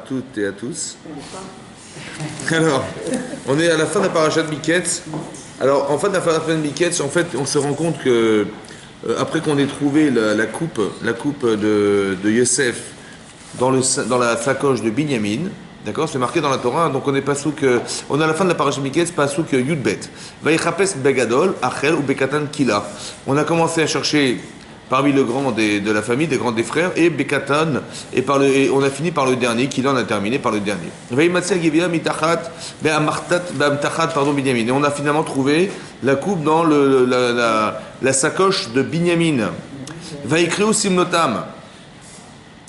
toutes et à tous. Alors, on est à la fin de la parasha de Miketz. Alors, en fin de la parasha de Miketz, en fait, on se rend compte que après qu'on ait trouvé la coupe de Yosef dans la sacoche de Binyamin, d'accord, c'est marqué dans la Torah. Donc on est on est à la fin de la parasha de Miketz, pasuk Yudbet. Vayichapes begadol achel ou bekatan kila. On a commencé à chercher parmi le grand de la famille, des frères, et Bekatan, et on a fini par le dernier, qui en a terminé par le dernier. Et on a finalement trouvé la coupe dans la sacoche de Binyamin. Vaikreu simnotam.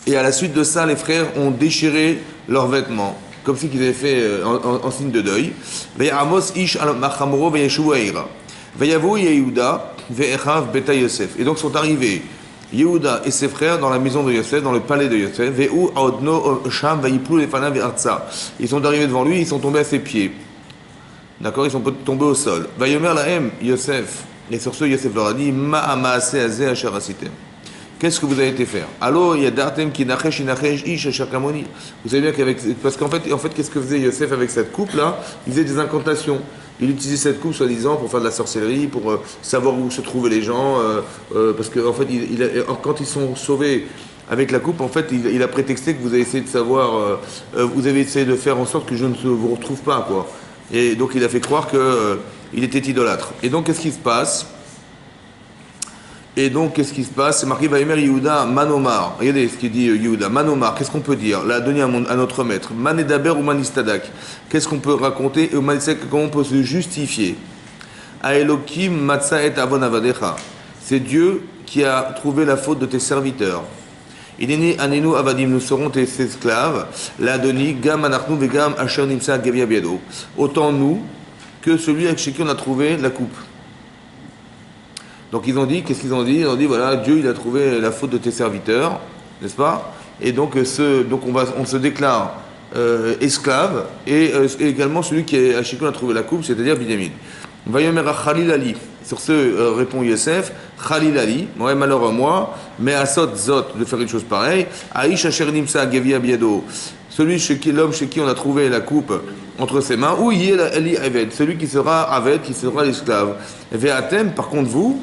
Et à la suite de ça, les frères ont déchiré leurs vêtements, comme si qu'ils avaient fait en signe de deuil. Vayamos ish al machamro vayeshuva eira. Vayavo Yehuda ve'echav beta Yosef. Et donc sont arrivés Yehuda et ses frères dans la maison de Yosef, dans le palais de Yosef. Ve'u aodno sham vayiplu lefanav ve'artza. Ils sont arrivés devant lui, ils sont tombés à ses pieds. D'accord, ils sont tombés au sol. Vayomer lahem Yosef. Et sur ce, Yosef leur a dit Ma'amaase azeh asher asitem. Qu'est-ce que vous avez été faire? Allo yadartem ki nachesh inachesh ish asher kamoni. Vous savez bien parce qu'en fait, qu'est-ce que faisait Yosef avec cette coupe là? Il faisait des incantations. Il utilisait cette coupe, soi-disant, pour faire de la sorcellerie, pour savoir où se trouvaient les gens, parce qu'en fait, quand ils sont sauvés avec la coupe, en fait, il a prétexté que vous avez essayé de savoir, vous avez essayé de faire en sorte que je ne vous retrouve pas, quoi. Et donc, il a fait croire qu'il était idolâtre. Et donc, qu'est-ce qui se passe? C'est marqué Vaïmer Yehuda Manomar. Regardez ce qu'il dit Yehuda. Manomar, qu'est-ce qu'on peut dire? L'a donné à notre maître. Manedaber ou Manistadak. Qu'est-ce qu'on peut raconter? Comment on peut se justifier? Aelokim Matsa et Avon Avadecha. C'est Dieu qui a trouvé la faute de tes serviteurs. Il est né Anenu Avadim, nous serons tes esclaves. L'a donné Gam Anachnu Vegam Asher Nimsa Gavia Biado. Autant nous que celui chez qui on a trouvé la coupe. Donc ils ont dit, qu'est-ce qu'ils ont dit? Ils ont dit, voilà, Dieu il a trouvé la faute de tes serviteurs, n'est-ce pas? Et donc, on se déclare esclave, et également celui chez qui on a trouvé la coupe, c'est-à-dire Binyamin. Vayomer Khalil Ali. Sur ce répond Yosef, Khalil Ali, ouais, malheur à moi, mais Asot Zot de faire une chose pareille, Aïch Asher Nimsa Gevia Biado, l'homme chez qui on a trouvé la coupe entre ses mains, ou Yel Ali Aved, celui qui sera Aved, qui sera l'esclave. Ve'atem, par contre vous,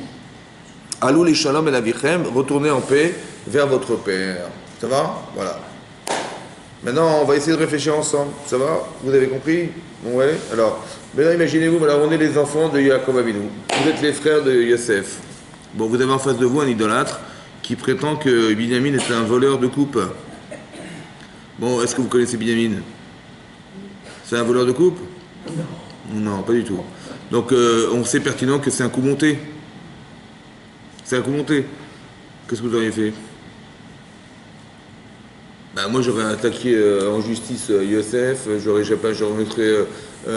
Alou les Shalom et la Vichem, retournez en paix vers votre Père. Ça va? Voilà. Maintenant, on va essayer de réfléchir ensemble. Ça va? Vous avez compris? Bon, ouais. Alors, maintenant, imaginez-vous, on est les enfants de Yaakov Avinu. Vous êtes les frères de Yosef. Bon, vous avez en face de vous un idolâtre qui prétend que Binyamin est un voleur de coupe. Bon, est-ce que vous connaissez Binyamin? C'est un voleur de coupe? Non, pas du tout. Donc, on sait pertinemment que c'est un coup monté. C'est un coup monté. Qu'est-ce que vous auriez fait? Moi, j'aurais attaqué en justice Yosef, j'aurais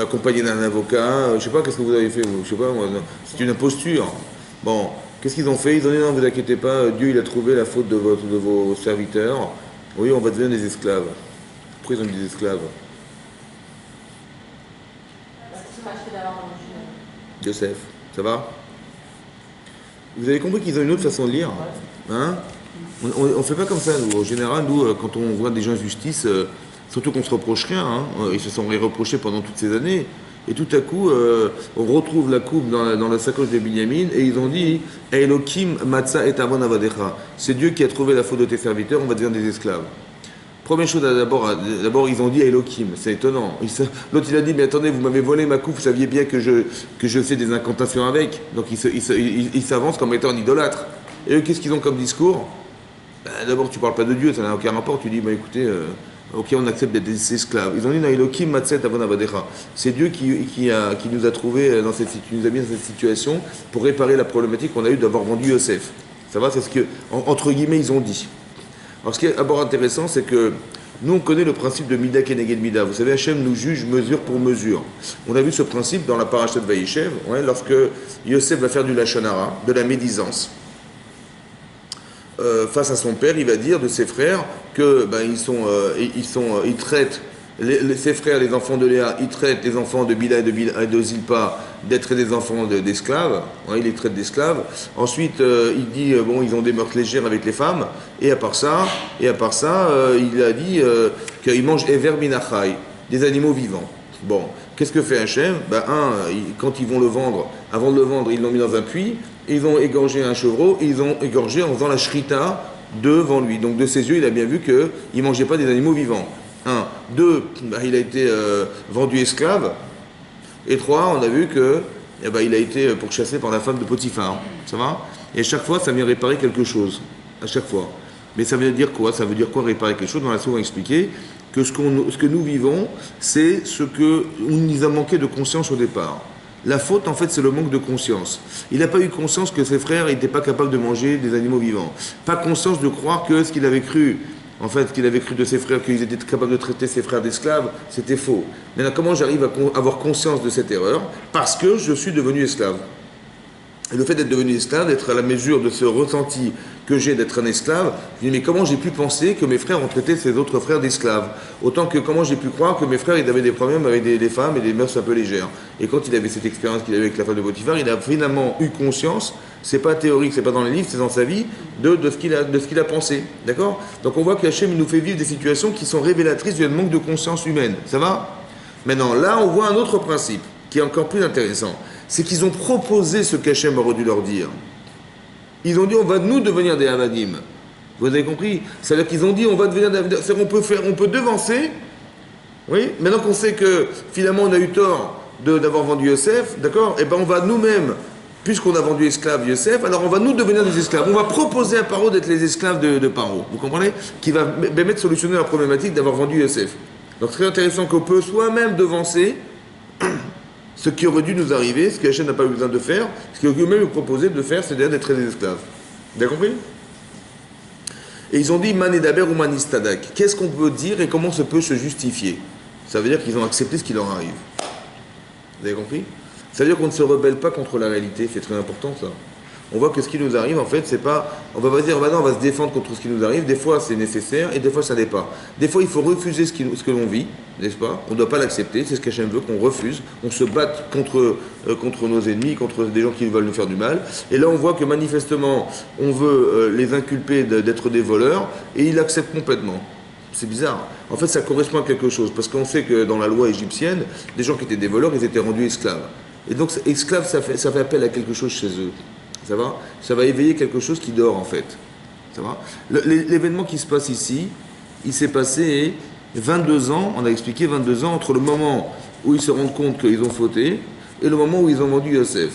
accompagné d'un avocat, je sais pas, qu'est-ce que vous avez fait, vous? Je sais pas, moi, c'est une imposture. Bon, qu'est-ce qu'ils ont fait? Ils ont dit non, vous inquiétez pas, Dieu il a trouvé la faute de vos serviteurs. Oui, on va devenir des esclaves. Pourquoi ils ont mis des esclaves? Yosef, ça va? Vous avez compris qu'ils ont une autre façon de lire, hein? On fait pas comme ça, nous. En général, nous, quand on voit des gens en justice, surtout qu'on se reproche rien, hein, ils se sont reprochés pendant toutes ces années, et tout à coup, on retrouve la coupe dans la sacoche de Binyamin, et ils ont dit Elokim Matza et Avon Avadecha. C'est Dieu qui a trouvé la faute de tes serviteurs, on va devenir des esclaves. Première chose, d'abord ils ont dit Elokim, c'est étonnant. L'autre il a dit, mais attendez, vous m'avez volé ma coupe, vous saviez bien que je fais des incantations avec. Donc ils s'avancent comme étant un idolâtre. Et eux, qu'est-ce qu'ils ont comme discours? D'abord, tu parles pas de Dieu, ça n'a aucun rapport. Tu dis, écoutez, ok, on accepte d'être des esclaves. Ils ont dit, Elokim Matzet Avon Avadecha. C'est Dieu qui nous a trouvés qui nous a mis dans cette situation pour réparer la problématique qu'on a eue d'avoir vendu Yosef. Ça va, c'est ce que, entre guillemets, ils ont dit. Alors, ce qui est d'abord intéressant, c'est que nous, on connaît le principe de Mida Keneged Mida. Vous savez, Hachem nous juge mesure pour mesure. On a vu ce principe dans la parasha de Vaïchev, lorsque Yosef va faire du Lachon Hara, de la médisance. Face à son père, il va dire de ses frères que ils traitent ses frères, les enfants de Léa, ils traitent les enfants de Bila et de Zilpa d'être des enfants d'esclaves. Ouais, il les traite d'esclaves. Ensuite, il dit, bon, ils ont des meurtres légères avec les femmes. Et à part ça, il a dit qu'ils mangent Ever Minachai, des animaux vivants. Bon, qu'est-ce que fait Hachem? Quand ils vont le vendre, avant de le vendre, ils l'ont mis dans un puits, ils ont égorgé un chevreau, et ils ont égorgé en faisant la shrita devant lui. Donc de ses yeux, il a bien vu qu'il ne mangeait pas des animaux vivants. 1. 2, il a été vendu esclave. Et 3, on a vu que il a été pourchassé par la femme de Potiphar. Ça va? Et à chaque fois, ça vient réparer quelque chose. À chaque fois. Mais ça veut dire quoi? Ça veut dire quoi réparer quelque chose? On a souvent expliqué que ce que nous vivons, c'est ce que nous a manqué de conscience au départ. La faute, en fait, c'est le manque de conscience. Il n'a pas eu conscience que ses frères n'étaient pas capables de manger des animaux vivants. Pas conscience de croire que ce qu'il avait cru, en fait, qu'il avait cru de ses frères, qu'ils étaient capables de traiter ses frères d'esclaves, c'était faux. Maintenant, comment j'arrive à avoir conscience de cette erreur? Parce que je suis devenu esclave. Et le fait d'être devenu esclave, d'être à la mesure de ce ressenti que j'ai d'être un esclave, je me dis, mais comment j'ai pu penser que mes frères ont traité ses autres frères d'esclaves? Autant que comment j'ai pu croire que mes frères, ils avaient des problèmes avec des femmes et des mœurs un peu légères. Et quand il avait cette expérience qu'il avait avec la femme de Potiphar, il a finalement eu conscience, c'est pas théorique, c'est pas dans les livres, c'est dans sa vie, de ce qu'il a pensé. D'accord? Donc on voit qu'Hachem, il nous fait vivre des situations qui sont révélatrices du manque de conscience humaine. Ça va? Maintenant, là, on voit un autre principe, qui est encore plus intéressant. C'est qu'ils ont proposé ce qu'Hachem aurait dû leur dire. Ils ont dit, on va nous devenir des Havadim. Vous avez compris? C'est-à-dire qu'ils ont dit, on va devenir des Havadim. C'est-à-dire qu'on peut devancer. Oui? Maintenant qu'on sait que finalement on a eu tort d'avoir vendu Yosef, d'accord? Et on va nous-mêmes, puisqu'on a vendu esclave Yosef, alors on va nous devenir des esclaves. On va proposer à Paro d'être les esclaves de Paro. Vous comprenez? Qui va permettre de solutionner la problématique d'avoir vendu Yosef. Donc c'est très intéressant qu'on peut soi-même devancer ce qui aurait dû nous arriver, ce que Hachem n'a pas eu besoin de faire, ce qu'il aurait même proposé de faire, c'est-à-dire d'être des esclaves. Vous avez compris? Et ils ont dit Manedaber ou Manistadak. Qu'est-ce qu'on peut dire et comment ça peut se justifier? Ça veut dire qu'ils ont accepté ce qui leur arrive. Vous avez compris? Ça veut dire qu'on ne se rebelle pas contre la réalité, c'est très important ça. On voit que ce qui nous arrive, en fait, c'est pas. On va pas dire, maintenant, on va se défendre contre ce qui nous arrive. Des fois, c'est nécessaire et des fois, ça n'est pas. Des fois, il faut refuser ce que l'on vit, n'est-ce pas? On ne doit pas l'accepter. C'est ce qu'Hachem veut, qu'on refuse. On se batte contre nos ennemis, contre des gens qui veulent nous faire du mal. Et là, on voit que manifestement, on veut les inculper d'être des voleurs et ils l'acceptent complètement. C'est bizarre. En fait, ça correspond à quelque chose. Parce qu'on sait que dans la loi égyptienne, des gens qui étaient des voleurs, ils étaient rendus esclaves. Et donc, esclaves, ça fait appel à quelque chose chez eux. Ça va éveiller quelque chose qui dort en fait. Ça va? L'événement qui se passe ici, il s'est passé 22 ans, on a expliqué 22 ans, entre le moment où ils se rendent compte qu'ils ont fauté et le moment où ils ont vendu Yosef.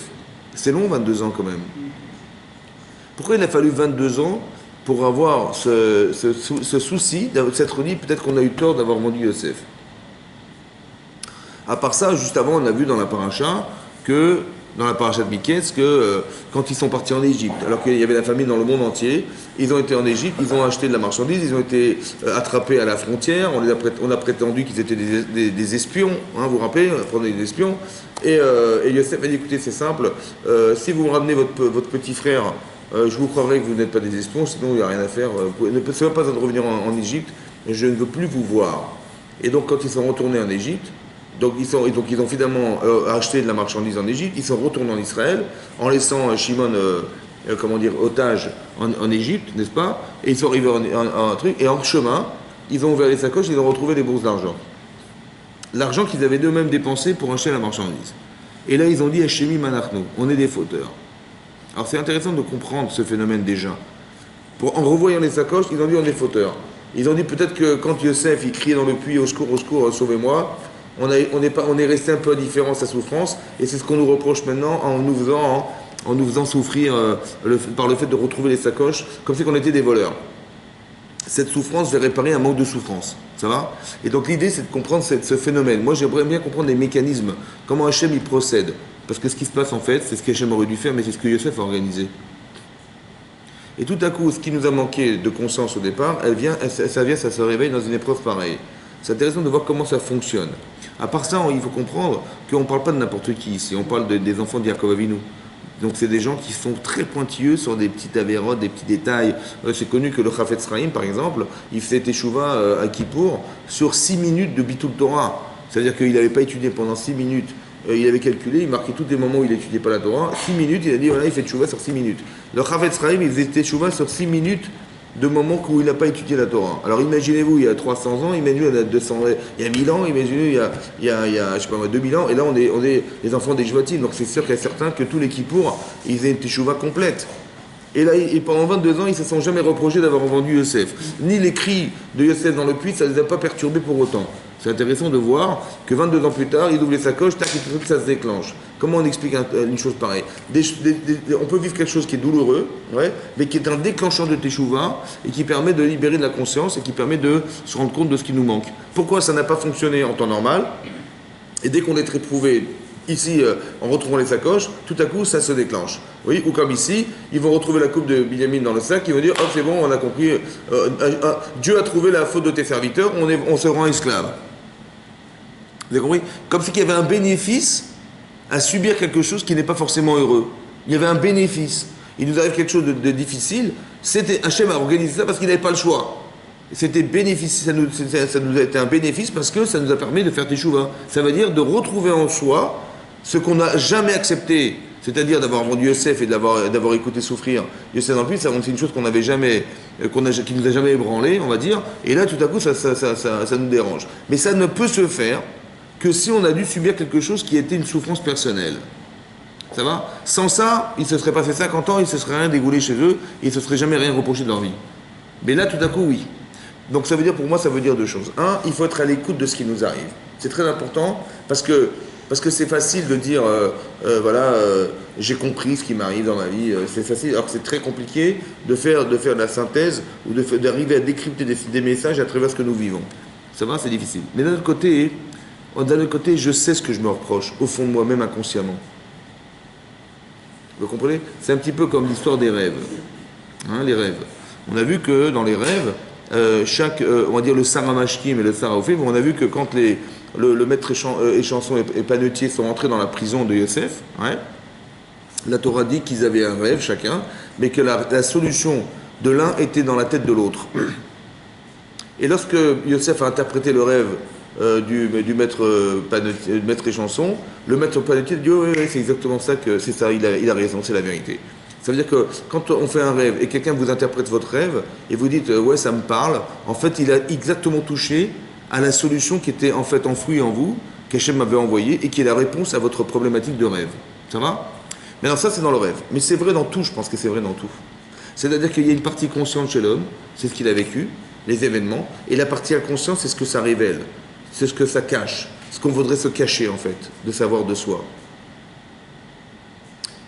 C'est long 22 ans quand même. Pourquoi il a fallu 22 ans pour avoir ce souci s'être dit peut-être qu'on a eu tort d'avoir vendu Yosef? À part ça, juste avant, on a vu dans la paracha que dans la paracha de Miketz, que quand ils sont partis en Égypte, alors qu'il y avait la famine dans le monde entier, ils ont été en Égypte, ils ont acheté de la marchandise, ils ont été attrapés à la frontière, on a prétendu qu'ils étaient des espions, hein, vous vous rappelez, on a pris des espions, et Yosef a dit, écoutez, c'est simple, si vous me ramenez votre petit frère, je vous croirai que vous n'êtes pas des espions, sinon il n'y a rien à faire, vous ne pouvez pas revenir en Égypte, je ne veux plus vous voir. Et donc quand ils sont retournés en Égypte, donc ils ont finalement acheté de la marchandise en Égypte, ils sont retournés en Israël en laissant Shimon otage en Égypte, n'est-ce pas? Et ils sont arrivés en truc, et en chemin, ils ont ouvert les sacoches, ils ont retrouvé les bourses d'argent. L'argent qu'ils avaient eux-mêmes dépensé pour acheter la marchandise. Et là, ils ont dit Hashemi Manachnu, on est des fauteurs. Alors c'est intéressant de comprendre ce phénomène déjà. En revoyant les sacoches, ils ont dit on est fauteurs. Ils ont dit peut-être que quand Yosef il criait dans le puits au secours, sauvez-moi, on est resté un peu indifférent à sa souffrance, et c'est ce qu'on nous reproche maintenant en nous faisant souffrir par le fait de retrouver les sacoches, comme si on était des voleurs. Cette souffrance va réparer un manque de souffrance. Ça va? Et donc l'idée, c'est de comprendre ce phénomène. Moi, j'aimerais bien comprendre les mécanismes, comment Hachem il procède. Parce que ce qui se passe en fait, c'est ce qu'Hachem aurait dû faire, mais c'est ce que Yosef a organisé. Et tout à coup, ce qui nous a manqué de conscience au départ, ça se réveille dans une épreuve pareille. C'est intéressant de voir comment ça fonctionne. À part ça, il faut comprendre qu'on ne parle pas de n'importe qui ici, on parle des enfants d'Yaakov Avinu. Donc c'est des gens qui sont très pointilleux sur des petites avérotes, des petits détails. C'est connu que le Chafetz Chaim, par exemple, il faisait Teshuvah à Kippour sur 6 minutes de Bitul Torah. C'est-à-dire qu'il n'avait pas étudié pendant 6 minutes. Il avait calculé, il marquait tous les moments où il n'étudiait pas la Torah. 6 minutes, il a dit, voilà, il fait Teshuvah sur 6 minutes. Le Chafetz Chaim, il faisait Teshuvah sur 6 minutes de moments où il n'a pas étudié la Torah. Alors imaginez-vous, il y a 300 ans, imaginez-vous, il y a 200, il y a 1000 ans, imaginez-vous, il y a je sais pas moi, 2000 ans, et là on est les enfants des Shvatim, donc c'est sûr qu'il y a certains que tous les Kippour, ils faisaient une Teshuvah complète. Et là, et pendant 22 ans, ils ne se sont jamais reprochés d'avoir vendu Yosef. Ni les cris de Yosef dans le puits, ça ne les a pas perturbés pour autant. C'est intéressant de voir que 22 ans plus tard, il ouvre les sacoches, tac, et ça se déclenche. Comment on explique une chose pareille? On peut vivre quelque chose qui est douloureux, ouais, mais qui est un déclencheur de Teshuvah et qui permet de libérer de la conscience et qui permet de se rendre compte de ce qui nous manque. Pourquoi ça n'a pas fonctionné en temps normal? Et dès qu'on est éprouvé ici, en retrouvant les sacoches, tout à coup, ça se déclenche. Oui, ou comme ici, ils vont retrouver la coupe de Binyamin dans le sac, ils vont dire, oh c'est bon, on a compris, Dieu a trouvé la faute de tes serviteurs, on se rend esclave. Vous avez compris? Comme si il y avait un bénéfice à subir quelque chose qui n'est pas forcément heureux. Il y avait un bénéfice. Il nous arrive quelque chose de difficile, Hachem a organisé ça parce qu'il n'avait pas le choix. C'était bénéfice, ça nous a été un bénéfice parce que ça nous a permis de faire Teshuvah. Ça veut dire de retrouver en soi ce qu'on n'a jamais accepté, c'est-à-dire d'avoir vendu Yosef et d'avoir écouté souffrir Yosef dans le puits, c'est une chose qu'on n'avait jamais, qui nous a jamais ébranlé, on va dire, et là tout à coup ça nous dérange. Mais ça ne peut se faire que si on a dû subir quelque chose qui était une souffrance personnelle. Ça va? Sans ça, ils se seraient passé 50 ans, ils ne se seraient rien dégoulé chez eux, et ils ne se seraient jamais rien reproché de leur vie. Mais là tout à coup oui. Donc ça veut dire, pour moi, ça veut dire deux choses. Un, il faut être à l'écoute de ce qui nous arrive. C'est très important parce que c'est facile de dire, j'ai compris ce qui m'arrive dans ma vie. C'est facile, alors que c'est très compliqué de faire la synthèse ou d'arriver à décrypter des messages à travers ce que nous vivons. Ça va, c'est difficile. Mais d'un autre côté, je sais ce que je me reproche, au fond de moi, même inconsciemment. Vous comprenez? C'est un petit peu comme l'histoire des rêves. Hein, les rêves. On a vu que dans les rêves, on va dire le Sarah Mashkim et le Sarah Ophim, on a vu que quand le maître échanson et panetier sont entrés dans la prison de Yosef, ouais, la Torah dit qu'ils avaient un rêve chacun, mais que la solution de l'un était dans la tête de l'autre. Et lorsque Yosef a interprété le rêve du maître échanson, le maître panetier dit oui, c'est exactement ça, c'est ça, il a raison, c'est la vérité. Ça veut dire que quand on fait un rêve et quelqu'un vous interprète votre rêve et vous dites ouais ça me parle, en fait il a exactement touché à la solution qui était en fait enfouie en vous, qu'Hachem m'avait envoyée et qui est la réponse à votre problématique de rêve. Ça va? Maintenant ça c'est dans le rêve, mais c'est vrai dans tout, je pense que c'est vrai dans tout. C'est-à-dire qu'il y a une partie consciente chez l'homme, c'est ce qu'il a vécu, les événements, et la partie inconsciente c'est ce que ça révèle, c'est ce que ça cache, ce qu'on voudrait se cacher en fait, de savoir de soi.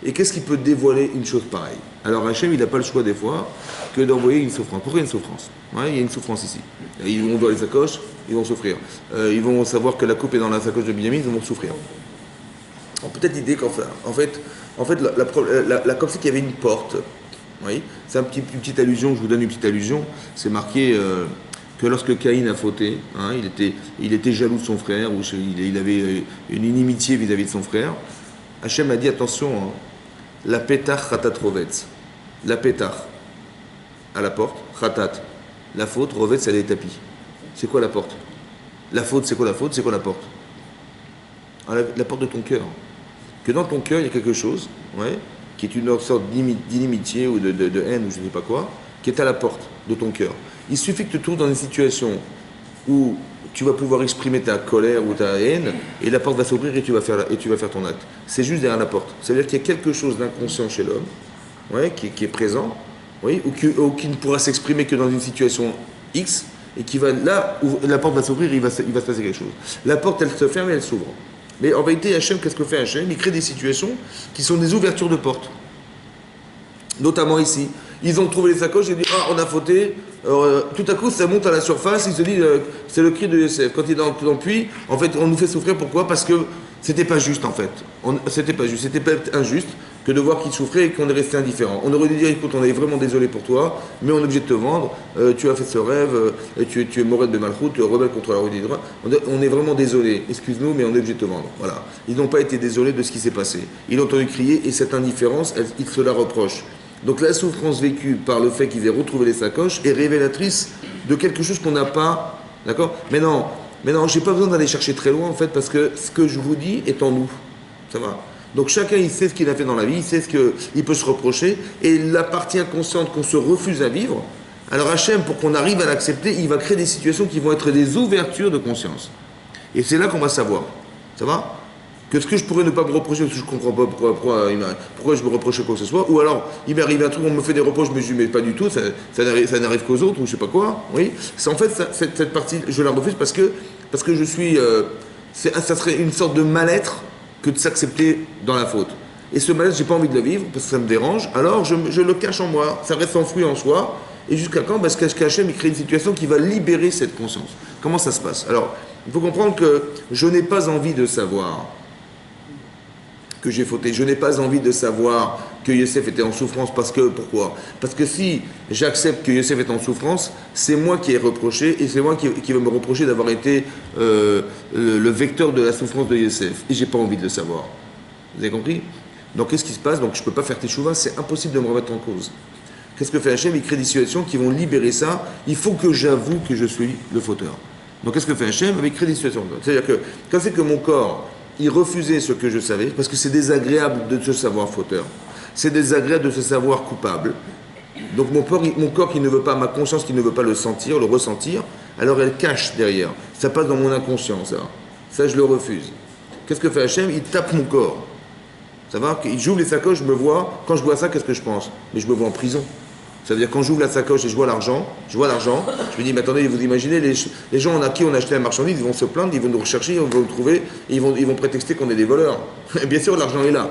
Et qu'est-ce qui peut dévoiler une chose pareille? Alors Hachem, il n'a pas le choix des fois que d'envoyer une souffrance. Pourquoi une souffrance? Ouais, il y a une souffrance ici. Ils vont voir les sacoches, ils vont souffrir. Ils vont savoir que la coupe est dans la sacoche de Binyamin, ils vont souffrir. Peut-être l'idée qu'en fait, comme si qu'il y avait une porte. Oui, c'est une petite allusion, je vous donne une petite allusion. C'est marqué que lorsque Caïn a fauté, hein, il était jaloux de son frère, ou il avait une inimitié vis-à-vis de son frère. Hachem a dit attention, hein, la pétach ratat rovetz. La pétach à la porte, ratat. La faute, rovetz, c'est les tapis. C'est quoi la porte? La faute, c'est quoi la faute? C'est quoi la porte? La porte de ton cœur. Que dans ton cœur, il y a quelque chose, ouais, qui est une sorte d'inimitié ou de haine ou je ne sais pas quoi, qui est à la porte de ton cœur. Il suffit que tu te trouves dans une situation où tu vas pouvoir exprimer ta colère ou ta haine, et la porte va s'ouvrir et tu vas faire ton acte. C'est juste derrière la porte. Ça veut dire qu'il y a quelque chose d'inconscient chez l'homme, ouais, qui est présent, oui, ou qui ne pourra s'exprimer que dans une situation X, et qui va là où la porte va s'ouvrir, il va se passer quelque chose. La porte, elle se ferme et elle s'ouvre. Mais en vérité, Hachem, qu'est-ce que fait Hachem? Il crée des situations qui sont des ouvertures de portes. Notamment ici. Ils ont trouvé les sacoches, ils disent ah, on a fauté. Tout à coup, ça monte à la surface, ils se disent c'est le cri de Yosef. Quand il est dans le puits, en fait, on nous fait souffrir. Pourquoi? Parce que c'était pas juste, en fait. C'était pas juste, c'était peut-être injuste. que de voir qu'il souffrait et qu'on est resté indifférent. On aurait dû dire, écoute, on est vraiment désolé pour toi, mais on est obligé de te vendre, tu as fait ce rêve, tu es Mored de Malchut, tu es rebelle contre la Rodidra, on est vraiment désolé, excuse-nous, mais on est obligé de te vendre. Voilà. Ils n'ont pas été désolés de ce qui s'est passé. Ils ont entendu crier et cette indifférence, ils se la reprochent. Donc la souffrance vécue par le fait qu'ils aient retrouvé les sacoches est révélatrice de quelque chose qu'on n'a pas, d'accord? Mais non, j'ai pas besoin d'aller chercher très loin en fait, parce que ce que je vous dis est en nous. Ça va. Donc chacun, il sait ce qu'il a fait dans la vie, il sait ce qu'il peut se reprocher, et la partie inconsciente qu'on se refuse à vivre, alors Hachem, pour qu'on arrive à l'accepter, il va créer des situations qui vont être des ouvertures de conscience. Et c'est là qu'on va savoir. Ça va? Que ce que je pourrais ne pas me reprocher, parce que je ne comprends pas pourquoi je me reprochais quoi que ce soit, ou alors il m'est arrivé un truc, on me fait des reproches, mais je ne dis pas du tout, ça n'arrive qu'aux autres, ou je ne sais pas quoi. Oui. C'est en fait, cette partie, je la refuse parce que je suis... ça serait une sorte de mal-être que de s'accepter dans la faute. Et ce mal-être, j'ai pas envie de le vivre, parce que ça me dérange, alors je le cache en moi, ça reste enfoui en soi, et jusqu'à quand? Parce que Hachem, il crée une situation qui va libérer cette conscience. Comment ça se passe? Alors, il faut comprendre que je n'ai pas envie de savoir que j'ai fauté. Je n'ai pas envie de savoir que Yosef était en souffrance pourquoi? Parce que si j'accepte que Yosef est en souffrance, c'est moi qui ai reproché et c'est moi qui vais me reprocher d'avoir été le vecteur de la souffrance de Yosef. Et j'ai pas envie de le savoir. Vous avez compris? Donc qu'est-ce qui se passe? Donc je peux pas faire teshuva, c'est impossible de me remettre en cause. Qu'est-ce que fait Hachem? Il crée des situations qui vont libérer ça. Il faut que j'avoue que je suis le fauteur. Donc qu'est-ce que fait Hachem? Il crée des situations. C'est-à-dire que quand c'est que mon corps il refusait ce que je savais, parce que c'est désagréable de se savoir fauteur. C'est désagréable de se savoir coupable. Donc mon corps qui ne veut pas, ma conscience qui ne veut pas le sentir, le ressentir, alors elle cache derrière. Ça passe dans mon inconscient, ça. Ça, je le refuse. Qu'est-ce que fait Hachem? Il tape mon corps. Ça va? J'ouvre les sacoches, je me vois. Quand je vois ça, qu'est-ce que je pense? Mais je me vois en prison. Ça veut dire quand j'ouvre la sacoche et je vois l'argent, je me dis, mais attendez, vous imaginez, les gens à qui on a acheté la marchandise, ils vont se plaindre, ils vont nous rechercher, ils vont nous trouver, et ils vont prétexter qu'on est des voleurs. Et bien sûr, l'argent est là.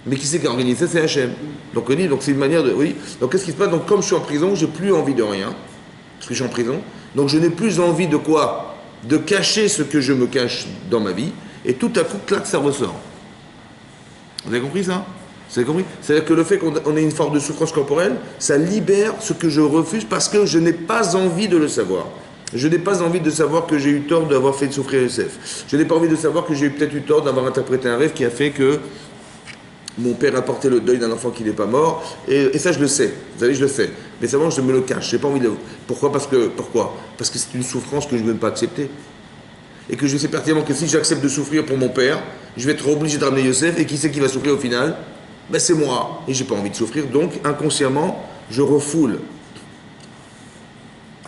Mais qui c'est qui a organisé ça? C'est Hachem. Donc c'est une manière de... Oui. Donc qu'est-ce qui se passe? Donc comme je suis en prison, j'ai plus envie de rien, parce que je suis en prison. Donc je n'ai plus envie de quoi? De cacher ce que je me cache dans ma vie, et tout à coup, clac, ça ressort. Vous avez compris ça? Vous avez compris? C'est-à-dire que le fait qu'on ait une forme de souffrance corporelle, ça libère ce que je refuse parce que je n'ai pas envie de le savoir. Je n'ai pas envie de savoir que j'ai eu tort d'avoir fait souffrir Yosef. Je n'ai pas envie de savoir que j'ai peut-être eu tort d'avoir interprété un rêve qui a fait que mon père a porté le deuil d'un enfant qui n'est pas mort. Et ça, je le sais. Vous savez, je le sais. Mais ça, je me le cache. Je n'ai pas envie de... Pourquoi? Parce que c'est une souffrance que je ne veux pas accepter. Et que je sais pertinemment que si j'accepte de souffrir pour mon père, je vais être obligé de ramener Yosef. Et qui c'est qui va souffrir au final? Ben c'est moi, et j'ai pas envie de souffrir, donc inconsciemment, je refoule.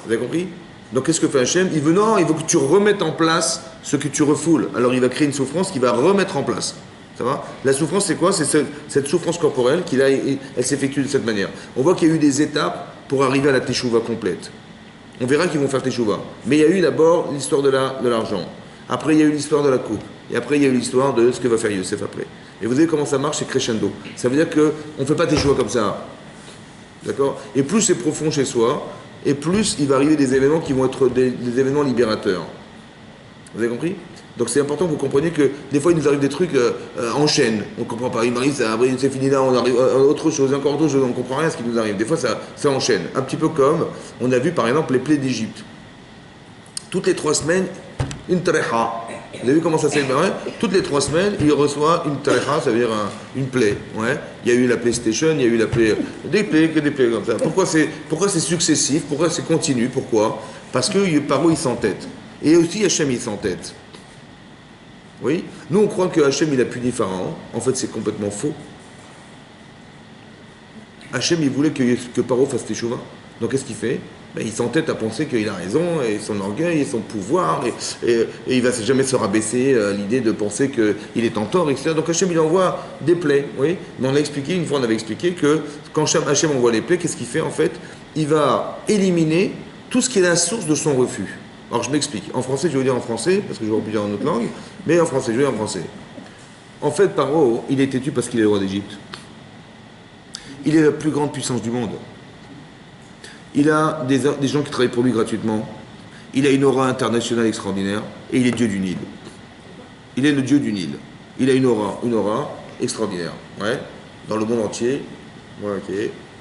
Vous avez compris? Donc qu'est-ce que fait Hachem? Il veut que tu remettes en place ce que tu refoules. Alors il va créer une souffrance qui va remettre en place. Ça va? La souffrance, c'est quoi? C'est cette souffrance corporelle elle s'effectue de cette manière. On voit qu'il y a eu des étapes pour arriver à la teshuva complète. On verra qu'ils vont faire teshuva. Mais il y a eu d'abord l'histoire de l'argent. Après, il y a eu l'histoire de la coupe. Et après, il y a eu l'histoire de ce que va faire Yosef après. Et vous savez comment ça marche? C'est crescendo. Ça veut dire qu'on ne fait pas tes choix comme ça. D'accord? Et plus c'est profond chez soi, et plus il va arriver des événements qui vont être des événements libérateurs. Vous avez compris? Donc c'est important que vous compreniez que des fois il nous arrive des trucs en chaîne. On ne comprend pas. Il m'arrive, c'est fini là, on arrive à autre chose, encore autre chose, on ne comprend rien à ce qui nous arrive. Des fois ça enchaîne. Un petit peu comme on a vu par exemple les plaies d'Égypte. Toutes les 3 semaines, une trecha. Vous avez vu comment ça s'est fait? Toutes les 3 semaines, il reçoit une trecha, ça veut dire une plaie. Ouais. Il y a eu la PlayStation, il y a eu la plaie, des plaies comme ça. Pourquoi c'est successif? Pourquoi c'est continu? Pourquoi? Parce que Paro il s'entête. Et aussi Hachem il s'entête. Oui. Nous on croit que Hachem il a puni Pharaon. En fait c'est complètement faux. Hachem il voulait que Paro fasse teshuva. Donc qu'est-ce qu'il fait? Il s'entête à penser qu'il a raison, et son orgueil, et son pouvoir, et il ne va jamais se rabaisser à l'idée de penser qu'il est en tort, etc. Donc Hachem, il envoie des plaies, oui. Mais on a expliqué, une fois on avait expliqué que quand Hachem envoie les plaies, qu'est-ce qu'il fait en fait? Il va éliminer tout ce qui est la source de son refus. Alors je m'explique. En français, je vais vous dire en français, parce que je vais vous dire en autre langue, mais en français, je vais dire en français. En fait, Paro, il est têtu parce qu'il est le roi d'Égypte. Il est la plus grande puissance du monde. Il a des gens qui travaillent pour lui gratuitement. Il a une aura internationale extraordinaire. Et il est Dieu du Nil. Il est le Dieu du Nil. Il a une aura extraordinaire. Ouais. Dans le monde entier. Ouais, ok,